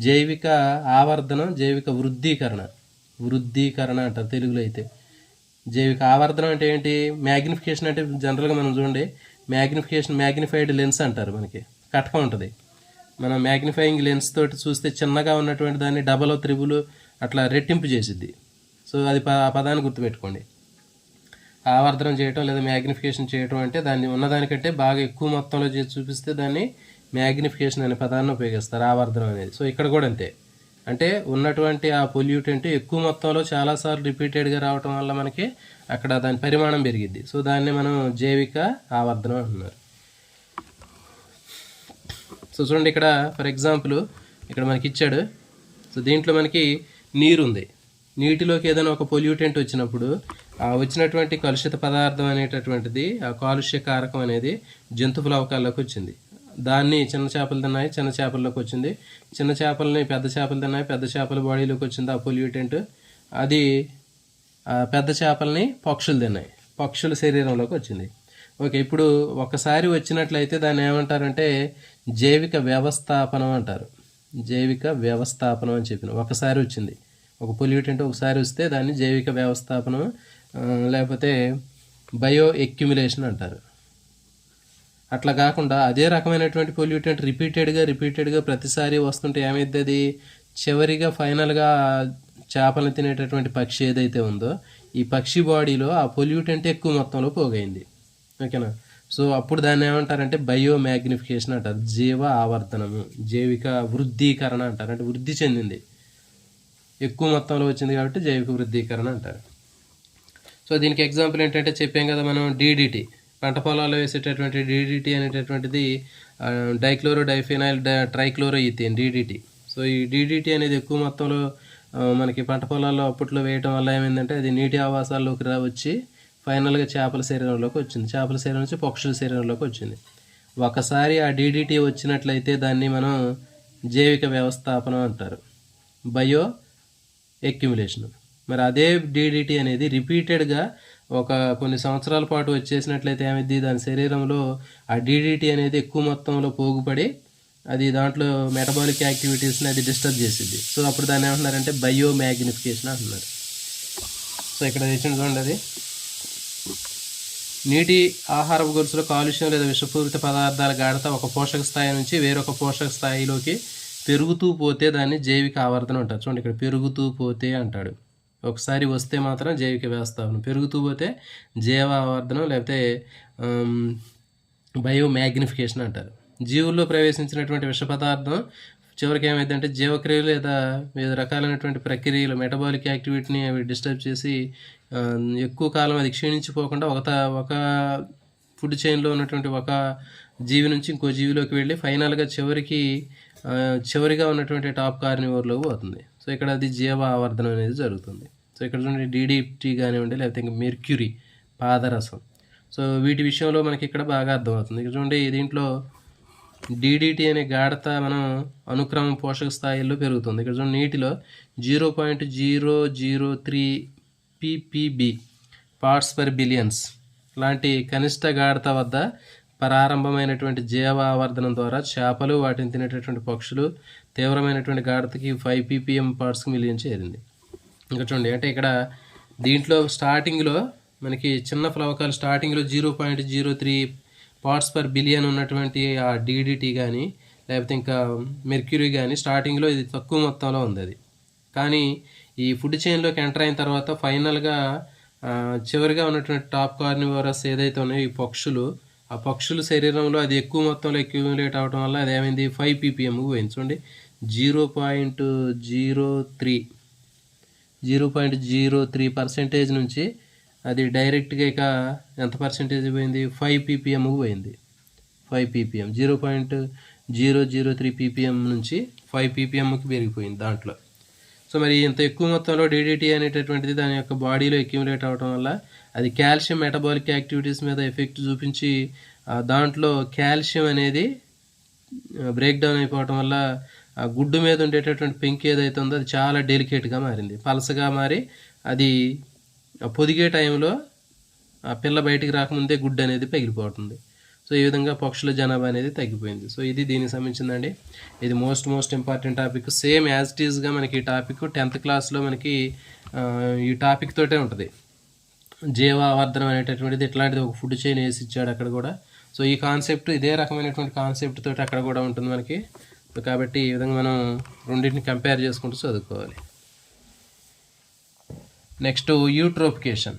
జైవిక ఆవర్ధనం, జైవిక వృద్ధీకరణ అంటారు తెలుగులో అయితే. జైవిక ఆవర్ధనం అంటే ఏంటి, మ్యాగ్నిఫికేషన్ అంటే జనరల్గా మనం చూడండి మ్యాగ్నిఫైడ్ లెన్స్ అంటారు. మనకి కటకం ఉంటుంది, మనం మ్యాగ్నిఫైయింగ్ లెన్స్ తోటి చూస్తే చిన్నగా ఉన్నటువంటి దాన్ని డబల్ త్రిబుల్ అట్లా రెట్టింపు చేసిద్ది. సో అది ఆ పదాన్ని గుర్తుపెట్టుకోండి. ఆవర్ధనం చేయటం లేదా మ్యాగ్నిఫికేషన్ చేయటం అంటే దాన్ని ఉన్నదానికంటే బాగా ఎక్కువ మొత్తంలో చేసి చూపిస్తే దాన్ని మ్యాగ్నిఫికేషన్ అనే పదాన్ని ఉపయోగిస్తారు, ఆవర్ధనం అనేది. సో ఇక్కడ కూడా అంతే, అంటే ఉన్నటువంటి ఆ పొల్యూటెంట్ ఎక్కువ మొత్తంలో చాలాసార్లు రిపీటెడ్గా రావటం వల్ల మనకి అక్కడ దాని పరిమాణం పెరిగిద్ది. సో దాన్ని మనం జైవిక ఆవర్ధనం అంటున్నారు. సో చూడండి ఇక్కడ ఫర్ ఎగ్జాంపుల్ ఇక్కడ మనకి ఇచ్చాడు. సో దీంట్లో మనకి నీరు ఉంది. నీటిలోకి ఏదైనా ఒక పొల్యూటెంట్ వచ్చినప్పుడు ఆ వచ్చినటువంటి కలుషిత పదార్థం అనేటటువంటిది, ఆ కాలుష్య కారకం అనేది జంతు ప్లవకాల్లోకి వచ్చింది. దాన్ని చిన్న చేపలు తిన్నాయి, చిన్న చేపల్లోకి వచ్చింది. చిన్న చేపలని పెద్ద చేపలు తిన్నాయి, పెద్ద చేపల బాడీలోకి వచ్చింది ఆ పొల్యూటెంట్. అది పెద్ద చేపల్ని పక్షులు తిన్నాయి, పక్షుల శరీరంలోకి వచ్చింది. ఓకే, ఇప్పుడు ఒకసారి వచ్చినట్లయితే దాన్ని ఏమంటారంటే జైవిక వ్యవస్థాపనం అంటారు. జైవిక వ్యవస్థాపనం అని చెప్పిన ఒకసారి వచ్చింది ఒక పొల్యూటెంట్, ఒకసారి వస్తే దాన్ని జైవిక వ్యవస్థాపనం లేకపోతే బయో ఎక్యుమిలేషన్ అంటారు. అట్లా కాకుండా అదే రకమైనటువంటి పొల్యూటెంట్ రిపీటెడ్గా ప్రతిసారి వస్తుంటే ఏమైద్ది, అది చివరిగా ఫైనల్గా చేపలను తినేటటువంటి పక్షి ఏదైతే ఉందో ఈ పక్షి బాడీలో ఆ పొల్యూటెంట్ ఎక్కువ మొత్తంలో పోగైంది. ఓకేనా? సో అప్పుడు దాన్ని ఏమంటారంటే బయో మ్యాగ్నిఫికేషన్ అంటారు, జీవ ఆవర్ధనము, జైవిక వృద్ధీకరణ అంటారు. అంటే వృద్ధి చెందింది, ఎక్కువ మొత్తంలో వచ్చింది కాబట్టి జైవిక వృద్ధీకరణ అంటారు. సో దీనికి ఎగ్జాంపుల్ ఏంటంటే చెప్పాం కదా మనం, DDT, పంట పొలాల్లో వేసేటటువంటి DDT అనేటటువంటిది డైక్లోరో డైఫినైల్ ట్రైక్లోరోఈథేన్ DDT. సో ఈ DDT అనేది ఎక్కువ మొత్తంలో మనకి పంట పొలాల్లో అప్పట్లో వేయటం వల్ల ఏమైందంటే అది నీటి ఆవాసాల్లోకి వచ్చి ఫైనల్గా చేపల శరీరంలోకి వచ్చింది, చేపల శరీరం నుంచి పక్షుల శరీరంలోకి వచ్చింది. ఒకసారి ఆ DDT వచ్చినట్లయితే దాన్ని మనం జైవిక వ్యవస్థాపనం అంటారు, బయో ఎక్యుమిలేషన్. మరి అదే DDT అనేది రిపీటెడ్గా ఒక కొన్ని సంవత్సరాల పాటు వచ్చేసినట్లయితే ఏమైంది, దాని శరీరంలో ఆ DDT అనేది ఎక్కువ మొత్తంలో పోగుపడి అది దాంట్లో మెటబాలిక్ యాక్టివిటీస్ని అది డిస్టర్బ్ చేసిద్ది. సో అప్పుడు దాన్ని ఏమంటున్నారంటే బయో మ్యాగ్నిఫికేషన్ అంటున్నారు. సో ఇక్కడ తెచ్చింది చూడండి, అది నీటి ఆహారపు గొలుసులో కాలుష్యం లేదా విషపూరిత పదార్థాల గాఢత ఒక పోషక స్థాయి నుంచి వేరొక పోషక స్థాయిలోకి పెరుగుతూ పోతే దాన్ని జైవిక ఆవర్ధనం అంటారు. చూడండి ఇక్కడ పెరుగుతూ పోతే అంటాడు. ఒకసారి వస్తే మాత్రం జైవిక వ్యవస్థాపనం, పెరుగుతూ పోతే జైవ ఆవర్ధనం లేకపోతే బయో మ్యాగ్నిఫికేషన్ అంటారు. జీవుల్లో ప్రవేశించినటువంటి విష పదార్థం చివరికి ఏమైందంటే జీవక్రియలు లేదా వివిధ రకాలైనటువంటి ప్రక్రియలు మెటబాలిక్ యాక్టివిటీని అవి డిస్టర్బ్ చేసి ఎక్కువ కాలం అది క్షీణించిపోకుండా ఒక ఫుడ్ చైన్లో ఉన్నటువంటి ఒక జీవి నుంచి ఇంకో జీవిలోకి వెళ్ళి ఫైనల్గా చివరిగా ఉన్నటువంటి టాప్ కార్నివోర్లోకి పోతుంది. సో ఇక్కడ అది జీవ ఆవర్ధనం అనేది జరుగుతుంది. సో ఇక్కడ చూడండి DDT కానివ్వండి లేకపోతే ఇంకా మెర్క్యూరీ, పాదరసం. సో వీటి విషయంలో మనకి ఇక్కడ బాగా అర్థమవుతుంది. ఇక్కడ చూడండి దీంట్లో DDT అనే గాఢత మనం అనుక్రమం పోషక స్థాయిల్లో పెరుగుతుంది. ఇక్కడ చూడండి నీటిలో 0.003 ppb పార్ట్స్ పర్ బిలియన్స్ లాంటి కనిష్ట గాఢత వద్ద ప్రారంభమైనటువంటి జీవ ఆవర్ధనం ద్వారా చేపలు, వాటిని తినేటటువంటి పక్షులు తీవ్రమైనటువంటి గాఢతకి 5 ppm పార్ట్స్ మిలియన్ చేరింది. ఇంకా చూడండి అంటే ఇక్కడ దీంట్లో స్టార్టింగ్లో మనకి చిన్న ప్లవకాలు స్టార్టింగ్లో 0.03 పార్ట్స్ పర్ బిలియన్ ఉన్నటువంటి ఆ DDT కానీ లేకపోతే ఇంకా మెర్క్యూరీ కానీ స్టార్టింగ్లో ఇది తక్కువ మొత్తంలో ఉంది. అది కానీ ఈ ఫుడ్ చైన్లోకి ఎంటర్ అయిన తర్వాత ఫైనల్గా చివరిగా ఉన్నటువంటి టాప్ కార్నివోరస్ ఏదైతే ఉన్నాయో ఈ పక్షులు, ఆ పక్షుల శరీరంలో అది ఎక్కువ మొత్తంలో అక్యూములేట్ అవడం వల్ల అది ఏమైంది 5 ppm పోయింది. చూడండి 0.03% నుంచి అది డైరెక్ట్గా ఇక ఎంత పర్సెంటేజ్ పోయింది 5 ppm పోయింది. 5 ppm 0.003 ppm నుంచి 5 ppmకి పెరిగిపోయింది దాంట్లో. సో మరి ఇంత ఎక్కువ మొత్తంలో DDT అనేటటువంటిది దాని యొక్క బాడీలో అక్యూములేట్ అవ్వడం వల్ల అది కాల్షియం మెటబాలిక్ యాక్టివిటీస్ మీద ఎఫెక్ట్ చూపించి దాంట్లో కాల్షియం అనేది బ్రేక్ డౌన్ అయిపోవడం వల్ల ఆ గుడ్డు మీద ఉండేటటువంటి పెంకి ఏదైతే ఉందో అది చాలా డెలికేట్గా మారింది, పలసగా మారి అది పొదిగే టైంలో ఆ పిల్ల బయటికి రాకముందే గుడ్డు అనేది పగిలిపోతుంది. సో ఈ విధంగా పక్షుల జనాభా అనేది తగ్గిపోయింది. సో ఇది దీనికి సంబంధించిందండి. ఇది most important topic. Same as it ఈస్గా మనకి ఈ టాపిక్ 10th క్లాస్లో మనకి ఈ టాపిక్ తోటే ఉంటుంది. జీవ ఆవర్ధనం అనేటటువంటిది ఇట్లాంటిది ఒక ఫుడ్ చైన్ వేసి ఇచ్చాడు అక్కడ కూడా. సో ఈ కాన్సెప్ట్ ఇదే రకమైనటువంటి కాన్సెప్ట్ తోటి అక్కడ కూడా ఉంటుంది మనకి. సో కాబట్టి ఈ విధంగా మనం రెండింటిని కంపేర్ చేసుకుంటూ చదువుకోవాలి. Next eutrophication.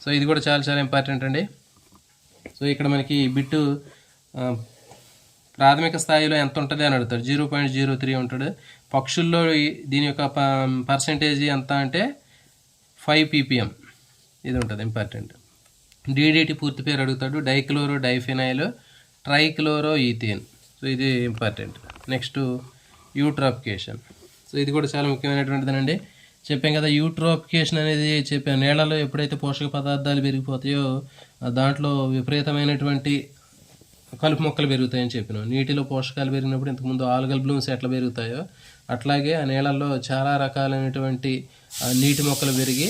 సో ఇది కూడా చాలా ఇంపార్టెంట్ అండి. సో ఇక్కడ మనకి బిట్టు ప్రాథమిక స్థాయిలో ఎంత ఉంటుంది అని అడుగుతాడు. 0.03 ఉంటాడు. పక్షుల్లో దీని యొక్క పర్సెంటేజ్ ఎంత అంటే 5 ppm ఇది ఉంటుంది ఇంపార్టెంట్. DDT పూర్తి పేరు అడుగుతాడు, dichloro diphenyl trichloro ethane. So ఇది ఇంపార్టెంట్. నెక్స్ట్ యూట్రాఫికేషన్. సో ఇది కూడా చాలా ముఖ్యమైనటువంటిదేనండి. చెప్పాం కదా, యూట్రాఫికేషన్ అనేది చెప్పాం, నీళ్ళలో ఎప్పుడైతే పోషక పదార్థాలు పెరిగిపోతాయో దాంట్లో విపరీతమైనటువంటి కలుపు మొక్కలు పెరుగుతాయని చెప్పినాం. నీటిలో పోషకాలు పెరిగినప్పుడు ఇంతకుముందు ఆల్గల్ బ్లూమ్స్ ఎట్లా పెరుగుతాయో అట్లాగే ఆ నీళ్ళల్లో చాలా రకాలైనటువంటి నీటి మొక్కలు పెరిగి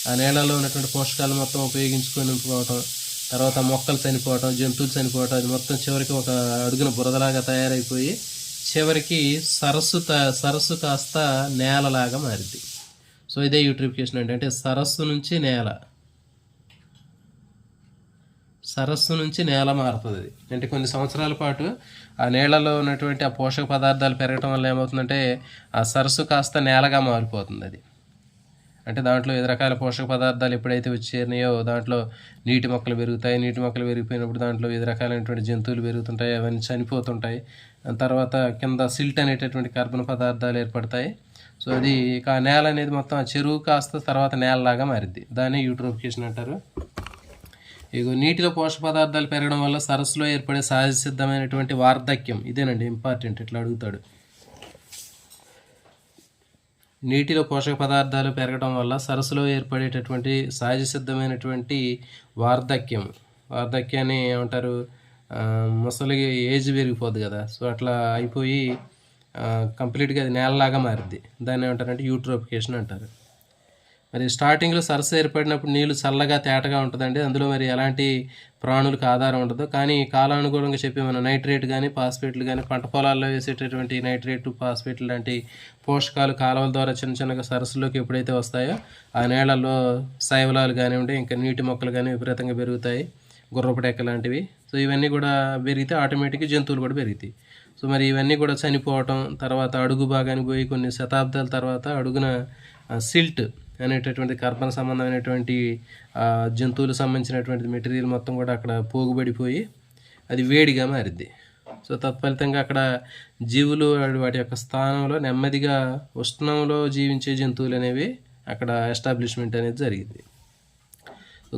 ఆ నీళ్ళలో ఉన్నటువంటి పోషకాలు మొత్తం ఉపయోగించుకొని పోవటం, తర్వాత మొక్కలు చనిపోవటం, జంతువులు చనిపోవటం, అది మొత్తం చివరికి ఒక అడుగున బురదలాగా తయారైపోయి చివరికి సరస్సు కాస్త నేలలాగా మారింది. సో ఇదే యూట్రిఫికేషన్ అంటే సరస్సు నుంచి నేల మారుతుంది. అంటే కొన్ని సంవత్సరాల పాటు ఆ నీళ్ళలో ఉన్నటువంటి ఆ పోషక పదార్థాలు పెరగటం వల్ల ఏమవుతుందంటే ఆ సరస్సు కాస్త నేలగా మారిపోతుంది. అది అంటే దాంట్లో 5 రకాల పోషక పదార్థాలు ఎప్పుడైతే వచ్చేరినాయో దాంట్లో నీటి మొక్కలు పెరుగుతాయి. నీటి మొక్కలు పెరిగిపోయినప్పుడు దాంట్లో 5 రకాలైనటువంటి జంతువులు పెరుగుతుంటాయి, అవన్నీ చనిపోతుంటాయి. తర్వాత కింద సిల్ట్ అనేటటువంటి కార్బన్ పదార్థాలు ఏర్పడతాయి. సో అది ఇక ఆ నేల అనేది మొత్తం ఆ చెరువు కాస్త తర్వాత నేలలాగా మారిద్ది. దాన్ని యూట్రోఫికేషన్ అంటారు. ఇగో నీటిలో పోషక పదార్థాలు పెరగడం వల్ల సరస్సులో ఏర్పడే సహజ సిద్ధమైనటువంటి వార్ధక్యం, ఇదేనండి ఇంపార్టెంట్, ఇట్లా అడుగుతాడు. నీటిలో పోషక పదార్థాలు పెరగడం వల్ల సరస్సులో ఏర్పడేటటువంటి సహజ సిద్ధమైనటువంటి వార్ధక్యాన్ని ఏమంటారు, ముసలి ఏజ్ పెరిగిపోద్ది కదా, సో అట్లా అయిపోయి కంప్లీట్గా అది నేలలాగా మారిద్ది. దాన్ని ఏమంటారంటే యూట్రోఫికేషన్ అంటారు. మరి స్టార్టింగ్లో సరస్సు ఏర్పడినప్పుడు నీళ్ళు చల్లగా తేటగా ఉంటుందండి, అందులో మరి ఎలాంటి ప్రాణులకు ఆధారం ఉండదు. కానీ కాలానుగుణంగా చెప్పి మన నైట్రేట్ కానీ ఫాస్ఫేట్లు కానీ పంట పొలాల్లో వేసేటటువంటి నైట్రేట్ ఫాస్ఫేట్లు లాంటి పోషకాలు కాలువల ద్వారా చిన్నగా సరస్సులోకి ఎప్పుడైతే వస్తాయో ఆ నేలల్లో శైవలాలు కానివ్వండి, ఇంకా నీటి మొక్కలు కానీ విపరీతంగా పెరుగుతాయి, గుర్రపడెక్క లాంటివి. సో ఇవన్నీ కూడా పెరిగితే ఆటోమేటిక్గా జంతువులు కూడా పెరుగుతాయి. సో మరి ఇవన్నీ కూడా చనిపోవటం, తర్వాత అడుగు భాగానికి పోయి కొన్ని శతాబ్దాల తర్వాత అడుగున సిల్ట్ అనేటటువంటి కార్బన్ సంబంధమైనటువంటి జంతువులకు సంబంధించినటువంటి మెటీరియల్ మొత్తం కూడా అక్కడ పోగుబడిపోయి అది వేడిగా మారిద్ది. సో తత్ఫలితంగా అక్కడ జీవులు వాటి యొక్క స్థానంలో నెమ్మదిగా ఉష్ణంలో జీవించే జంతువులు అనేవి అక్కడ ఎస్టాబ్లిష్మెంట్ అనేది జరిగింది.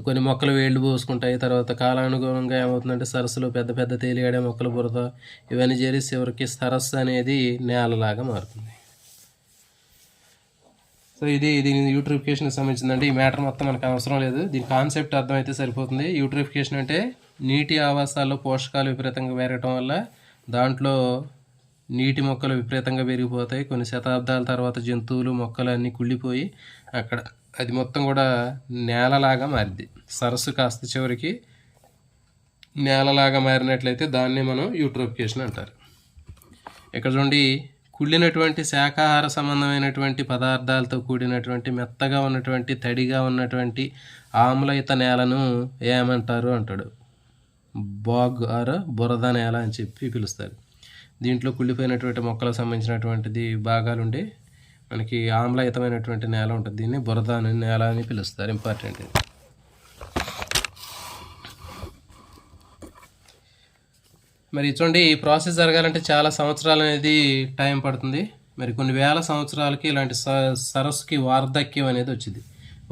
కొన్ని మొక్కలు వేళ్ళు పోసుకుంటాయి, తర్వాత కాలానుగుణంగా ఏమవుతుందంటే సరస్సులో పెద్ద తేలియాడే మొక్కలు బురద ఇవన్నీ చేరి చివరికి సరస్సు అనేది నేలలాగా మారుతుంది. సో ఇది యూట్రిఫికేషన్కి సంబంధించిందండి. ఈ మ్యాటర్ మొత్తం మనకు అవసరం లేదు, దీని కాన్సెప్ట్ అర్థమైతే సరిపోతుంది. యూట్రిఫికేషన్ అంటే నీటి ఆవాసాల్లో పోషకాలు విపరీతంగా పెరగటం వల్ల దాంట్లో నీటి మొక్కలు విపరీతంగా పెరిగిపోతాయి. కొన్ని శతాబ్దాల తర్వాత జంతువులు మొక్కలు అన్నీ కుళ్ళిపోయి అక్కడ అది మొత్తం కూడా నేలలాగా మారిద్ది. సరస్సు కాస్త చివరికి నేలలాగా మారినట్లయితే దాన్నే మనం యూట్రోఫికేషన్ అంటారు. ఇక్కడ చూడండి, కుళ్ళినటువంటి శాకాహార సంబంధమైనటువంటి పదార్థాలతో కూడినటువంటి మెత్తగా ఉన్నటువంటి తడిగా ఉన్నటువంటి ఆమ్లయుత నేలను ఏమంటారు అంటాడు. బాగ్ ఆర్ బురద నేల అని చెప్పి పిలుస్తారు. దీంట్లో కుళ్ళిపోయినటువంటి మొక్కలకు సంబంధించినటువంటిది భాగాలుండి మనకి ఆమ్లయుతమైనటువంటి నేల ఉంటుంది, దీన్ని బురద నేల అని పిలుస్తారు. ఇంపార్టెంట్. మరి చూడండి, ఈ ప్రాసెస్ జరగాలంటే చాలా సంవత్సరాలు అనేది టైం పడుతుంది. మరి కొన్ని వేల సంవత్సరాలకి ఇలాంటి సరస్సుకి వార్ధక్యం అనేది వచ్చింది.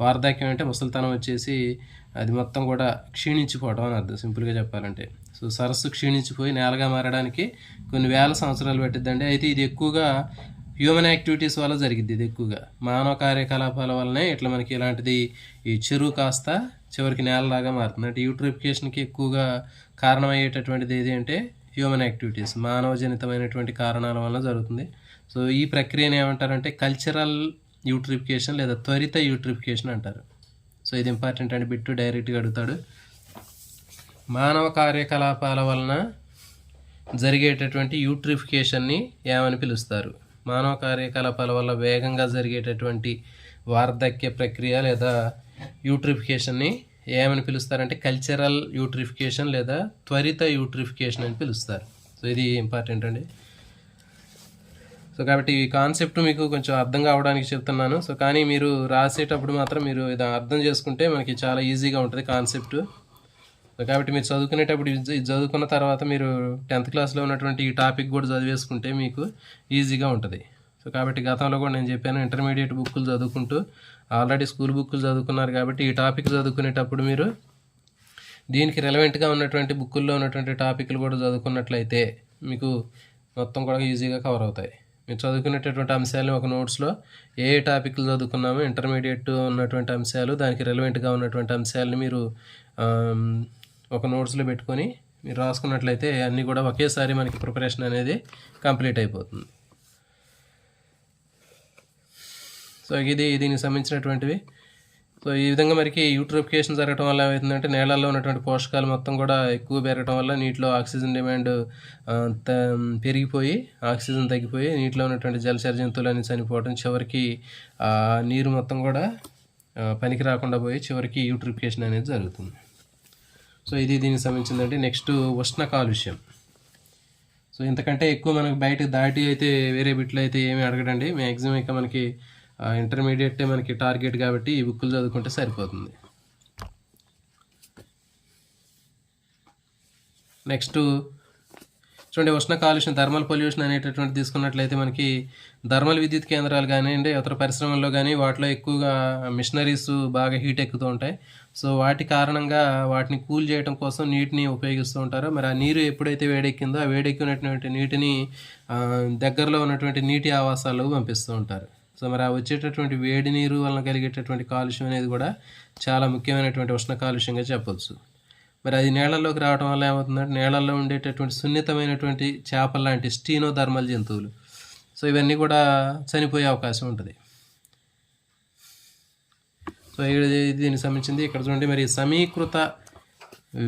వార్ధక్యం అంటే ముసలితనం వచ్చేసి అది మొత్తం కూడా క్షీణించిపోవడం అని అర్థం, సింపుల్గా చెప్పాలంటే. సో సరస్సు క్షీణించిపోయి నేలగా మారడానికి కొన్ని వేల సంవత్సరాలు పట్టిద్దండి. అయితే ఇది ఎక్కువగా హ్యూమన్ యాక్టివిటీస్ వల్ల జరిగిద్ది. ఇది ఎక్కువగా మానవ కార్యకలాపాల వల్లనే ఇట్లా మనకి ఇలాంటిది ఈ చెరువు కాస్త చివరికి నేలలాగా మారుతుంది. అంటే యూట్రిఫికేషన్కి ఎక్కువగా కారణమయ్యేటటువంటిది ఏది అంటే హ్యూమన్ యాక్టివిటీస్, మానవజనితమైనటువంటి కారణాల వల్ల జరుగుతుంది. సో ఈ ప్రక్రియను ఏమంటారంటే కల్చరల్ యూట్రిఫికేషన్ లేదా త్వరిత యూట్రిఫికేషన్ అంటారు. సో ఇది ఇంపార్టెంట్ అండి, బిట్టు డైరెక్ట్గా అడుగుతాడు. మానవ కార్యకలాపాల వలన జరిగేటటువంటి యూట్రిఫికేషన్ని ఏమని పిలుస్తారు? మానవ కార్యకలాపాల వల్ల వేగంగా జరిగేటటువంటి వార్ధక్య ప్రక్రియ లేదా యూట్రిఫికేషన్ని ఏమని పిలుస్తారంటే కల్చరల్ యూట్రిఫికేషన్ లేదా త్వరిత యూట్రిఫికేషన్ అని పిలుస్తారు. సో ఇది ఇంపార్టెంట్ అండి. సో కాబట్టి ఈ కాన్సెప్ట్ మీకు కొంచెం అర్థం కావడానికి చెప్తున్నాను. సో కానీ మీరు రాసేటప్పుడు మాత్రం మీరు ఇది అర్థం చేసుకుంటే మనకి చాలా ఈజీగా ఉంటుంది కాన్సెప్ట్. సో కాబట్టి మీరు చదువుకునేటప్పుడు ఇది చదువుకున్న తర్వాత మీరు 10th క్లాస్లో ఉన్నటువంటి ఈ టాపిక్ కూడా చదివేసుకుంటే మీకు ఈజీగా ఉంటుంది. సో కాబట్టి గతంలో కూడా నేను చెప్పాను, ఇంటర్మీడియట్ బుక్కులు చదువుకుంటూ ఆల్రెడీ స్కూల్ బుక్కులు చదువుకున్నారు కాబట్టి ఈ టాపిక్ చదువుకునేటప్పుడు మీరు దీనికి రెలవెంట్గా ఉన్నటువంటి బుక్కుల్లో ఉన్నటువంటి టాపిక్లు కూడా చదువుకున్నట్లయితే మీకు మొత్తం కూడా ఈజీగా కవర్ అవుతాయి. మీరు చదువుకునేటటువంటి అంశాలను ఒక నోట్స్లో ఏ టాపిక్లు చదువుకున్నామో ఇంటర్మీడియట్ ఉన్నటువంటి అంశాలు, దానికి రెలవెంట్గా ఉన్నటువంటి అంశాలని మీరు ఒక నోట్స్లో పెట్టుకొని మీరు రాసుకున్నట్లయితే అన్నీ కూడా ఒకేసారి మనకి ప్రిపరేషన్ అనేది కంప్లీట్ అయిపోతుంది. సో ఇది దీనికి సంబంధించినటువంటివి. సో ఈ విధంగా మనకి యూట్రోఫికేషన్ జరగడం వల్ల ఏమవుతుందంటే నేలల్లో ఉన్నటువంటి పోషకాలు మొత్తం కూడా ఎక్కువ పెరగడం వల్ల నీటిలో ఆక్సిజన్ డిమాండ్ పెరిగిపోయి ఆక్సిజన్ తగ్గిపోయి నీటిలో ఉన్నటువంటి జలచర జంతువులన్నీ చనిపోవడం, చివరికి నీరు మొత్తం కూడా పనికి రాకుండా పోయి చివరికి యూట్రిఫికేషన్ అనేది జరుగుతుంది. సో ఇది దీనికి సంబంధించిందండి. నెక్స్ట్ ఉష్ణ కాలుష్యం. సో ఇంతకంటే ఎక్కువ మనకు బయటకు దాటి అయితే వేరే బిట్లు అయితే ఏమీ అడగడండి. మ్యాక్సిమం ఇక మనకి ఇంటర్మీడియట్ మనకి టార్గెట్ కాబట్టి ఈ బుక్కులు చదువుకుంటే సరిపోతుంది. నెక్స్ట్ చూడండి, ఉష్ణ కాలుష్యం థర్మల్ పొల్యూషన్ అనేటటువంటి తీసుకున్నట్లయితే మనకి థర్మల్ విద్యుత్ కేంద్రాలు కానివ్వండి, ఇతర పరిశ్రమల్లో కానీ వాటిలో ఎక్కువగా మిషనరీస్ బాగా హీట్ ఎక్కుతూ ఉంటాయి. సో వాటి కారణంగా వాటిని కూల్ చేయడం కోసం నీటిని ఉపయోగిస్తూ ఉంటారు. మరి ఆ నీరు ఎప్పుడైతే వేడెక్కిందో ఆ వేడెక్కినటువంటి నీటిని దగ్గరలో ఉన్నటువంటి నీటి ఆవాసాలకు పంపిస్తూ ఉంటారు. సో మరి ఆ వచ్చేటటువంటి వేడి నీరు వలన కలిగేటటువంటి కాలుష్యం అనేది కూడా చాలా ముఖ్యమైనటువంటి ఉష్ణ కాలుష్యంగా చెప్పవచ్చు. మరి అది నేలల్లోకి రావడం వల్ల ఏమవుతుందంటే నేలల్లో ఉండేటటువంటి సున్నితమైనటువంటి చేపల లాంటి స్టీనోథర్మల్ జంతువులు, సో ఇవన్నీ కూడా చనిపోయే అవకాశం ఉంటుంది. సో ఇది దీనికి సంబంధించింది. ఇక్కడ చూడండి, మరి సమీకృత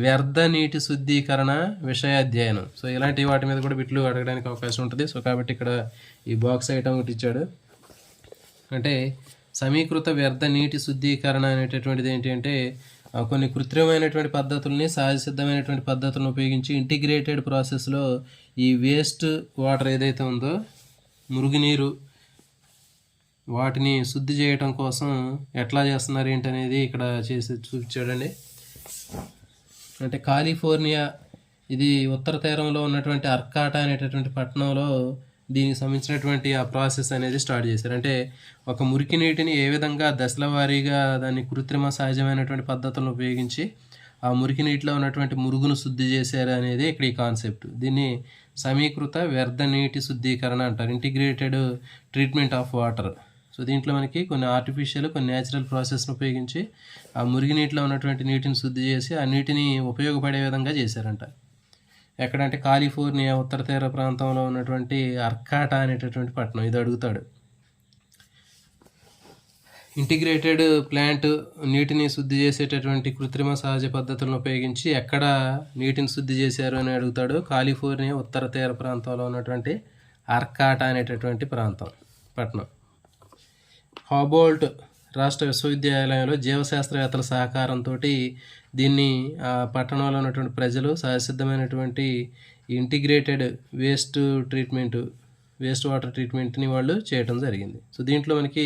వ్యర్థ నీటి శుద్ధీకరణ విషయ అధ్యయనం. సో ఇలాంటి వాటి మీద కూడా బిట్లు అడగడానికి అవకాశం ఉంటుంది. సో కాబట్టి ఇక్కడ ఈ బాక్స్ ఐటమ్ ఒకటి ఇచ్చాడు. అంటే సమీకృత వ్యర్థ నీటి శుద్ధీకరణ అనేటటువంటిది ఏంటి అంటే కొన్ని కృత్రిమైనటువంటి పద్ధతుల్ని సహజ సిద్ధమైనటువంటి పద్ధతులను ఉపయోగించి ఇంటిగ్రేటెడ్ ప్రాసెస్లో ఈ వేస్ట్ వాటర్ ఏదైతే ఉందో మురుగునీరు వాటిని శుద్ధి చేయటం కోసం ఎట్లా చేస్తున్నారు ఏంటనేది ఇక్కడ చేసి చూపించాడండి. అంటే కాలిఫోర్నియా, ఇది ఉత్తర తీరంలో ఉన్నటువంటి అర్కాటా అనేటటువంటి పట్టణంలో దీనికి సంబంధించినటువంటి ఆ ప్రాసెస్ అనేది స్టార్ట్ చేశారు. అంటే ఒక మురికి నీటిని ఏ విధంగా దశల వారీగా దాన్ని కృత్రిమ సహజమైనటువంటి పద్ధతులను ఉపయోగించి ఆ మురికి నీటిలో ఉన్నటువంటి మురుగును శుద్ధి చేశారు అనేది ఇక్కడ ఈ కాన్సెప్ట్. దీన్ని సమీకృత వ్యర్థ నీటి శుద్ధీకరణ అంటారు, integrated treatment of water. So దీంట్లో మనకి కొన్ని ఆర్టిఫిషియల్, కొన్ని న్యాచురల్ ప్రాసెస్ను ఉపయోగించి ఆ మురికి నీటిలో ఉన్నటువంటి నీటిని శుద్ధి చేసి ఆ నీటిని ఉపయోగపడే విధంగా చేశారంట. ఎక్కడంటే కాలిఫోర్నియా ఉత్తర తీర ప్రాంతంలో ఉన్నటువంటి అర్కాటా అనేటటువంటి పట్టణం. ఇది అడుగుతాడు, ఇంటిగ్రేటెడ్ ప్లాంట్ నీటిని శుద్ధి చేసేటటువంటి కృత్రిమ సహజ పద్ధతులను ఉపయోగించి ఎక్కడ నీటిని శుద్ధి చేశారు అని అడుగుతాడు. కాలిఫోర్నియా ఉత్తర తీర ప్రాంతంలో ఉన్నటువంటి అర్కాటా అనేటటువంటి పట్టణం. హాబోల్ట్ రాష్ట్ర విశ్వవిద్యాలయంలో జీవశాస్త్రవేత్తల సహకారంతో దీన్ని ఆ పట్టణంలో ఉన్నటువంటి ప్రజలు సహజసిద్ధమైనటువంటి ఇంటిగ్రేటెడ్ వేస్ట్ వాటర్ ట్రీట్మెంట్ని వాళ్ళు చేయడం జరిగింది. సో దీంట్లో మనకి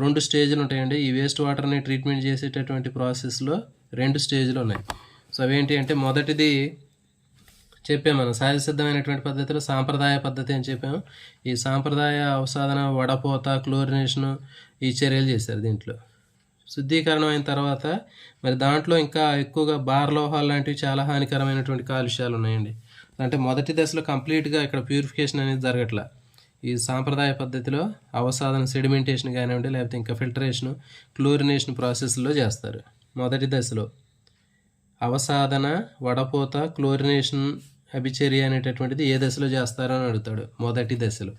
2 స్టేజ్లు ఉంటాయండి. ఈ వేస్ట్ వాటర్ని ట్రీట్మెంట్ చేసేటటువంటి ప్రాసెస్లో 2 స్టేజ్లు ఉన్నాయి. సో అవేంటి అంటే మొదటిది చెప్పాము మనం, సహజసిద్ధమైనటువంటి పద్ధతిలో సాంప్రదాయ పద్ధతి అని చెప్పాము. ఈ సాంప్రదాయ అవసాదన, వడపోత, క్లోరినేషను ఈ చర్యలు చేశారు. దీంట్లో శుద్ధీకరణ అయిన తర్వాత మరి దాంట్లో ఇంకా ఎక్కువగా బార్లోహాలు లాంటివి చాలా హానికరమైనటువంటి కాలుష్యాలు ఉన్నాయండి. అంటే మొదటి దశలో కంప్లీట్గా ఇక్కడ ప్యూరిఫికేషన్ అనేది జరగట్లా. ఈ సాంప్రదాయ పద్ధతిలో అవసాదన, సెడిమెంటేషన్ కానివ్వండి, లేకపోతే ఇంకా ఫిల్టరేషను, క్లోరినేషన్ ప్రాసెస్లో చేస్తారు. మొదటి దశలో అవసాదన, వడపోత, క్లోరినేషన్, అభిచర్య అనేటటువంటిది ఏ దశలో చేస్తారని అడుగుతాడు. మొదటి దశలో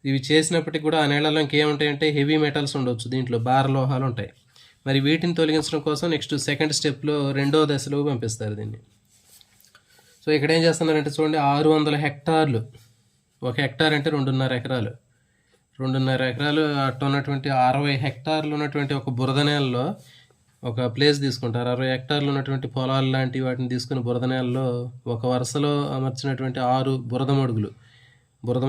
ఇవి చేసినప్పటికీ కూడా ఆ నేలలో ఇంకేముంటాయంటే హెవీ మెటల్స్ ఉండొచ్చు, దీంట్లో భారలోహాలు ఉంటాయి. మరి వీటిని తొలగించడం కోసం నెక్స్ట్ సెకండ్ స్టెప్లో 2వ దశలో పంపిస్తారు దీన్ని. సో ఇక్కడ ఏం చేస్తున్నారంటే చూడండి, 600 హెక్టార్లు, 1 హెక్టార్ అంటే 2.5 ఎకరాలు, 2.5 ఎకరాలు అట్టు ఉన్నటువంటి 60 హెక్టార్లు ఉన్నటువంటి ఒక బురద నేలలో ఒక ప్లేస్ తీసుకుంటారు. 60 హెక్టార్లు ఉన్నటువంటి పొలాలు లాంటి వాటిని తీసుకుని బురద నేలలో ఒక వరుసలో అమర్చినటువంటి 6 బురద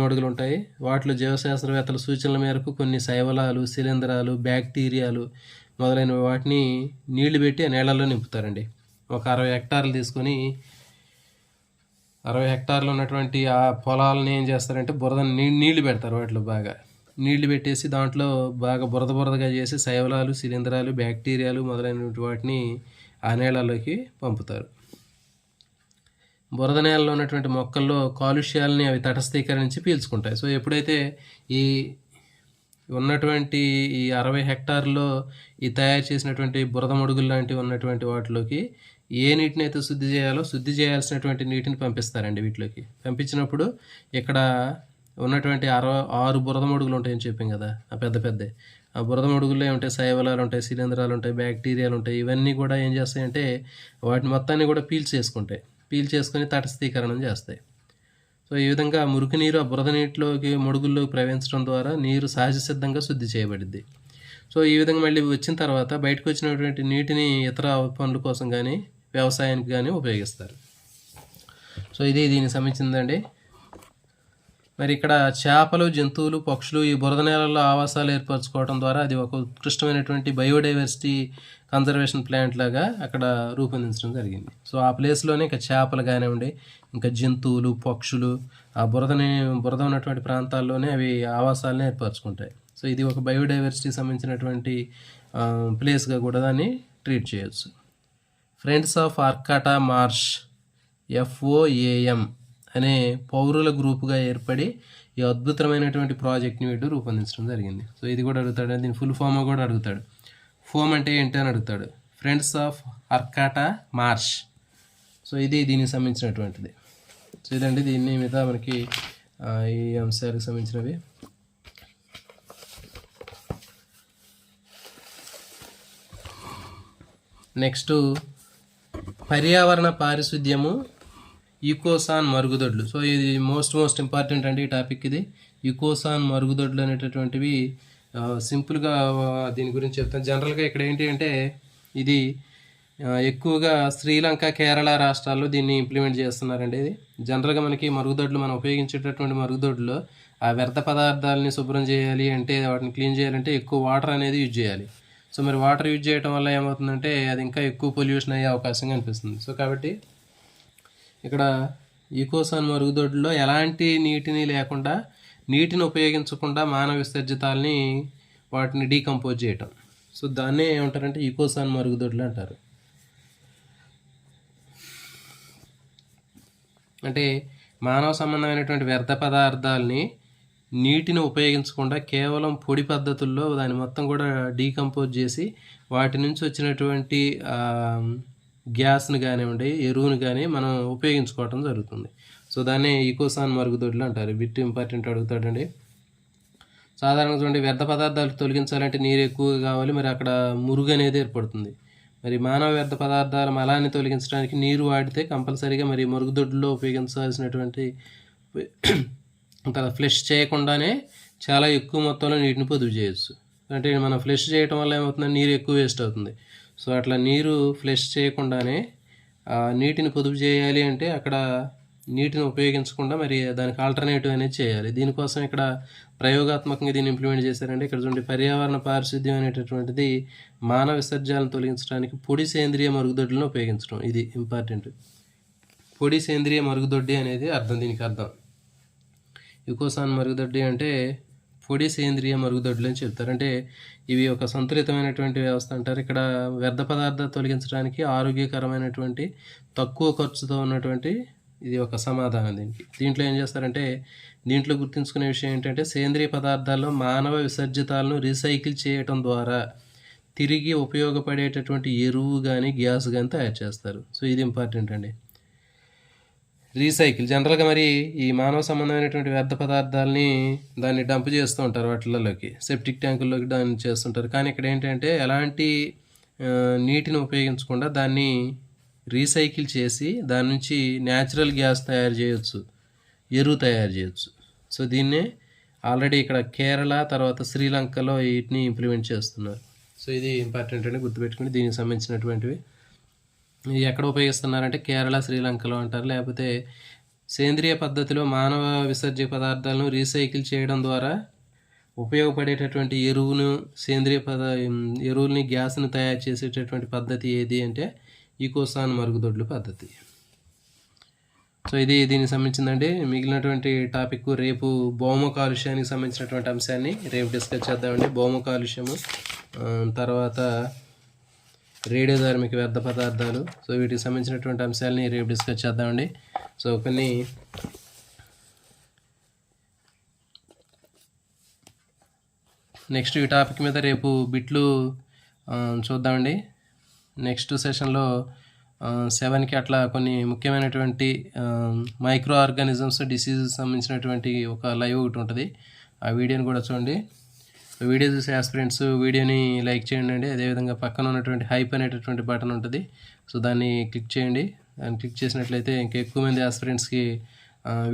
మడుగులు ఉంటాయి. వాటిలో జీవశాస్త్రవేత్తల సూచనల మేరకు కొన్ని శైవలాలు, శిలీంధ్రాలు, బ్యాక్టీరియాలు మొదలైన వాటిని నీళ్లు పెట్టి ఆ నీళ్ళల్లో నింపుతారండి. ఒక 60 హెక్టార్లు తీసుకొని 60 హెక్టార్లు ఉన్నటువంటి ఆ పొలాలని ఏం చేస్తారంటే బురద నీళ్లు పెడతారు. వాటిలో బాగా నీళ్లు పెట్టేసి దాంట్లో బాగా బురదగా చేసి శైవలాలు, శిలీంధ్రాలు, బ్యాక్టీరియాలు మొదలైనటువంటి వాటిని ఆ నీళ్ళలోకి పంపుతారు. బురద నేలలో ఉన్నటువంటి మొక్కల్లో కాలుష్యాలని అవి తటస్థీకరించి పీల్చుకుంటాయి. సో ఎప్పుడైతే ఈ ఉన్నటువంటి ఈ 60 హెక్టార్లో ఈ తయారు చేసినటువంటి బురద మడుగులు లాంటివి ఉన్నటువంటి వాటిలోకి ఏ నీటిని అయితే శుద్ధి చేయాలో శుద్ధి చేయాల్సినటువంటి నీటిని పంపిస్తారండి. వీటిలోకి పంపించినప్పుడు ఇక్కడ ఉన్నటువంటి 6 బురద మడుగులు ఉంటాయని చెప్పాం కదా, ఆ పెద్ద ఆ బురద మడుగుల్లో ఏముంటాయి, శైవలాలు ఉంటాయి, శిలీంధ్రాలు ఉంటాయి, బ్యాక్టీరియాలు ఉంటాయి. ఇవన్నీ కూడా ఏం చేస్తాయంటే వాటిని మొత్తాన్ని కూడా పీల్చేసుకొని తటస్థీకరణం చేస్తాయి. సో ఈ విధంగా మురికి నీరు ఆ బురద నీటిలోకి మడుగుల్లోకి ప్రవహించడం ద్వారా నీరు సహజ సిద్ధంగా శుద్ధి చేయబడింది. సో ఈ విధంగా మళ్ళీ వచ్చిన తర్వాత బయటకు వచ్చినటువంటి నీటిని ఇతర పనుల కోసం కానీ వ్యవసాయానికి కానీ ఉపయోగిస్తారు. సో ఇది దీనికి సంబంధించిందండి. మరి ఇక్కడ చేపలు, జంతువులు, పక్షులు ఈ బురద నేలల్లో ఆవాసాలు ఏర్పరచుకోవడం ద్వారా అది ఒక ఉత్కృష్టమైనటువంటి బయోడైవర్సిటీ కన్జర్వేషన్ ప్లాంట్ లాగా అక్కడ రూపొందించడం జరిగింది. సో ఆ ప్లేస్లోనే ఇంకా చేపలు కానివ్వండి, ఇంకా జంతువులు, పక్షులు ఆ బురద ఉన్నటువంటి ప్రాంతాల్లోనే అవి ఆవాసాలను ఏర్పరచుకుంటాయి. సో ఇది ఒక బయోడైవర్సిటీ సంబంధించినటువంటి ప్లేస్గా కూడా దాన్ని ట్రీట్ చేయొచ్చు. Friends of Arcata Marsh FOAM అనే పౌరుల గ్రూపుగా ఏర్పడి ఈ అద్భుతమైనటువంటి ప్రాజెక్ట్ని వీడు రూపొందించడం జరిగింది. సో ఇది కూడా అడుగుతాడు, దీని ఫుల్ ఫామ్ కూడా అడుగుతాడు. ఫోమ్ అంటే ఏంటి అని అడుగుతాడు. Friends of Arcata Marsh. So ఇది దీనికి సంబంధించినటువంటిది. సో ఇదండి దీని మీద మనకి ఈ అంశాలకు సంబంధించినవి. నెక్స్ట్ పర్యావరణ పారిశుద్ధ్యము, ఈకోసాన్ మరుగుదొడ్లు. సో ఇది మోస్ట్ ఇంపార్టెంట్ అండి ఈ టాపిక్. ఇది ఈకోసాన్ మరుగుదొడ్లు అనేటటువంటివి సింపుల్గా దీని గురించి చెప్తాను. జనరల్గా ఇక్కడ ఏంటి అంటే ఇది ఎక్కువగా శ్రీలంక, కేరళ రాష్ట్రాల్లో దీన్ని ఇంప్లిమెంట్ చేస్తున్నారండి. ఇది జనరల్గా మనకి మరుగుదొడ్లు మనం ఉపయోగించేటటువంటి మరుగుదొడ్లో ఆ వ్యర్థ పదార్థాలని శుభ్రం చేయాలి అంటే, వాటిని క్లీన్ చేయాలంటే ఎక్కువ వాటర్ అనేది యూజ్ చేయాలి. సో మరి వాటర్ యూజ్ చేయడం వల్ల ఏమవుతుందంటే అది ఇంకా ఎక్కువ పొల్యూషన్ అయ్యే అవకాశం కనిపిస్తుంది. సో కాబట్టి ఇక్కడ ఈకోసాన్ మరుగుదొడ్లలో ఎలాంటి నీటిని లేకుండా, నీటిని ఉపయోగించకుండా మానవ విసర్జితాలని వాటిని డీకంపోజ్ చేయటం. సో దాన్నే ఏమంటారంటే ఈకోసాన్ మరుగుదొడ్లు అంటారు. అంటే మానవ సంబంధమైనటువంటి వ్యర్థ పదార్థాలని నీటిని ఉపయోగించకుండా కేవలం పొడి పద్ధతుల్లో దాన్ని మొత్తం కూడా డీకంపోజ్ చేసి వాటి నుంచి వచ్చినటువంటి గ్యాస్ని కానివ్వండి, ఎరువుని కానీ మనం ఉపయోగించుకోవటం జరుగుతుంది. సో దాన్ని ఈకోసాన్ మరుగుదొడ్లు అంటారు. బిట్ ఇంపార్టెంట్ అడుగుతాడండి. సాధారణంగా చూడండి, వ్యర్థ పదార్థాలు తొలగించాలంటే నీరు ఎక్కువగా కావాలి. మరి అక్కడ మురుగు అనేది ఏర్పడుతుంది. మరి మానవ వ్యర్థ పదార్థాల మలాన్ని తొలగించడానికి నీరు వాడితే కంపల్సరీగా మరి మరుగుదొడ్లలో ఉపయోగించాల్సినటువంటి ఫ్లష్ చేయకుండానే చాలా ఎక్కువ మొత్తంలో నీటిని పొదుపు చేయొచ్చు. అంటే మనం ఫ్లష్ చేయటం వల్ల ఏమవుతుందంటే నీరు ఎక్కువ వేస్ట్ అవుతుంది. సో అట్లా నీరు ఫ్లష్ చేయకుండానే నీటిని పొదుపు చేయాలి అంటే అక్కడ నీటిని ఉపయోగించకుండా మరి దానికి ఆల్టర్నేటివ్ అనేది చేయాలి. దీనికోసం ఇక్కడ ప్రయోగాత్మకంగా దీన్ని ఇంప్లిమెంట్ చేశారంటే ఇక్కడ చూడండి, పర్యావరణ పారిశుద్ధ్యం అనేటటువంటిది మానవ విసర్జనలను తొలగించడానికి పొడి సేంద్రియ మరుగుదొడ్లను ఉపయోగించడం. ఇది ఇంపార్టెంట్. పొడి సేంద్రియ మరుగుదొడ్డి అనేది అర్థం. దీనికి అర్థం ఈకోసాన్ మరుగుదొడ్డి అంటే పొడి సేంద్రియ మరుగుదొడ్లు అని చెప్తారు. అంటే ఇవి ఒక సంతులితమైనటువంటి వ్యవస్థ అంటారు. ఇక్కడ వ్యర్థ పదార్థాలు తొలగించడానికి ఆరోగ్యకరమైనటువంటి తక్కువ ఖర్చుతో ఉన్నటువంటి ఇది ఒక సమాధానం. దీంట్లో ఏం చేస్తారంటే దీంట్లో గుర్తుంచుకునే విషయం ఏంటంటే సేంద్రియ పదార్థాల్లో మానవ విసర్జితాలను రీసైకిల్ చేయటం ద్వారా తిరిగి ఉపయోగపడేటటువంటి ఎరువు కానీ గ్యాస్ కానీ తయారు చేస్తారు. సో ఇది ఇంపార్టెంట్ అండి. రీసైకిల్ జనరల్గా మరి ఈ మానవ సంబంధమైనటువంటి వ్యర్థ పదార్థాలని దాన్ని డంప్ చేస్తూ ఉంటారు వాటిలలోకి, సెప్టిక్ ట్యాంకుల్లోకి దాన్ని చేస్తుంటారు. కానీ ఇక్కడ ఏంటంటే ఎలాంటి నీటిని ఉపయోగించకుండా దాన్ని రీసైకిల్ చేసి దాని నుంచి న్యాచురల్ గ్యాస్ తయారు చేయొచ్చు, ఎరువు తయారు చేయొచ్చు. సో దీన్నే ఆల్రెడీ ఇక్కడ కేరళ తర్వాత శ్రీలంకలో వీటిని ఇంప్లిమెంట్ చేస్తున్నారు. సో ఇది ఇంపార్టెంట్ అండి, గుర్తుపెట్టుకుని దీనికి సంబంధించినటువంటివి. ఇవి ఎక్కడ ఉపయోగిస్తున్నారంటే కేరళ, శ్రీలంకలో అంటారు. లేకపోతే సేంద్రియ పద్ధతిలో మానవ విసర్జ్య పదార్థాలను రీసైకిల్ చేయడం ద్వారా ఉపయోగపడేటటువంటి ఎరువుల్ని గ్యాస్ను తయారు చేసేటటువంటి పద్ధతి ఏది అంటే ఈకోసాన్ మరుగుదొడ్లు పద్ధతి. సో ఇది దీనికి సంబంధించిందండి. మిగిలినటువంటి టాపిక్ రేపు భౌమ కాలుష్యానికి సంబంధించినటువంటి అంశాన్ని రేపు డిస్కస్ చేద్దామండి. భౌమ కాలుష్యము, తర్వాత రేడియోధార్మిక వ్యర్థ పదార్థాలు, సో వీటికి సంబంధించినటువంటి అంశాలని రేపు డిస్కస్ చేద్దామండి. సో కొన్ని నెక్స్ట్ ఈ టాపిక్ మీద రేపు బిట్లు చూద్దామండి. నెక్స్ట్ సెషన్లో 7కి అట్లా కొన్ని ముఖ్యమైనటువంటి మైక్రో ఆర్గానిజమ్స్ డిసీజెస్ సంబంధించినటువంటి ఒక లైవ్ ఒకటి ఉంటుంది. ఆ వీడియోని కూడా చూడండి. వీడియో చూసే ఆస్పిరెంట్స్ వీడియోని లైక్ చేయండి అండి. అదేవిధంగా పక్కన ఉన్నటువంటి హైప్ అనేటటువంటి బటన్ ఉంటుంది, సో దాన్ని క్లిక్ చేయండి. దాన్ని క్లిక్ చేసినట్లయితే ఇంకా ఎక్కువ మంది ఆస్పిరెంట్స్కి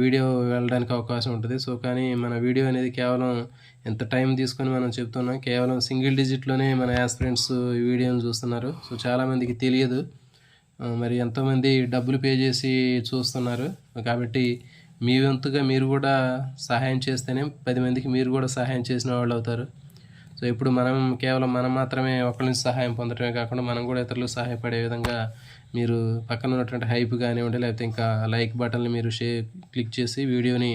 వీడియో వెళ్ళడానికి అవకాశం ఉంటుంది. సో కానీ మన వీడియో అనేది కేవలం ఎంత టైం తీసుకొని మనం చెప్తున్నాం, కేవలం సింగిల్ డిజిట్లోనే మన ఆస్పిరెంట్స్ ఈ వీడియోని చూస్తున్నారు. సో చాలామందికి తెలియదు, మరి ఎంతోమంది డబ్బులు పే చేసి చూస్తున్నారు. కాబట్టి మీ వంతుగా మీరు కూడా సహాయం చేస్తేనే 10 మందికి మీరు కూడా సహాయం చేసిన వాళ్ళు అవుతారు. సో ఇప్పుడు కేవలం మనం మాత్రమే ఒకరి నుంచి సహాయం పొందడమే కాకుండా మనం కూడా ఇతరులకు సహాయపడే విధంగా మీరు పక్కన ఉన్నటువంటి హైప్ కానివ్వండి, లేకపోతే ఇంకా లైక్ బటన్ని మీరు క్లిక్ చేసి వీడియోని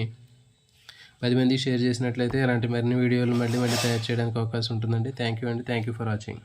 10 మందికి షేర్ చేసినట్లయితే ఇలాంటి మరిన్ని వీడియోలు మళ్ళీ తయారు చేయడానికి అవకాశం ఉంటుందండి. థ్యాంక్ యూ అండి. Thank you for watching.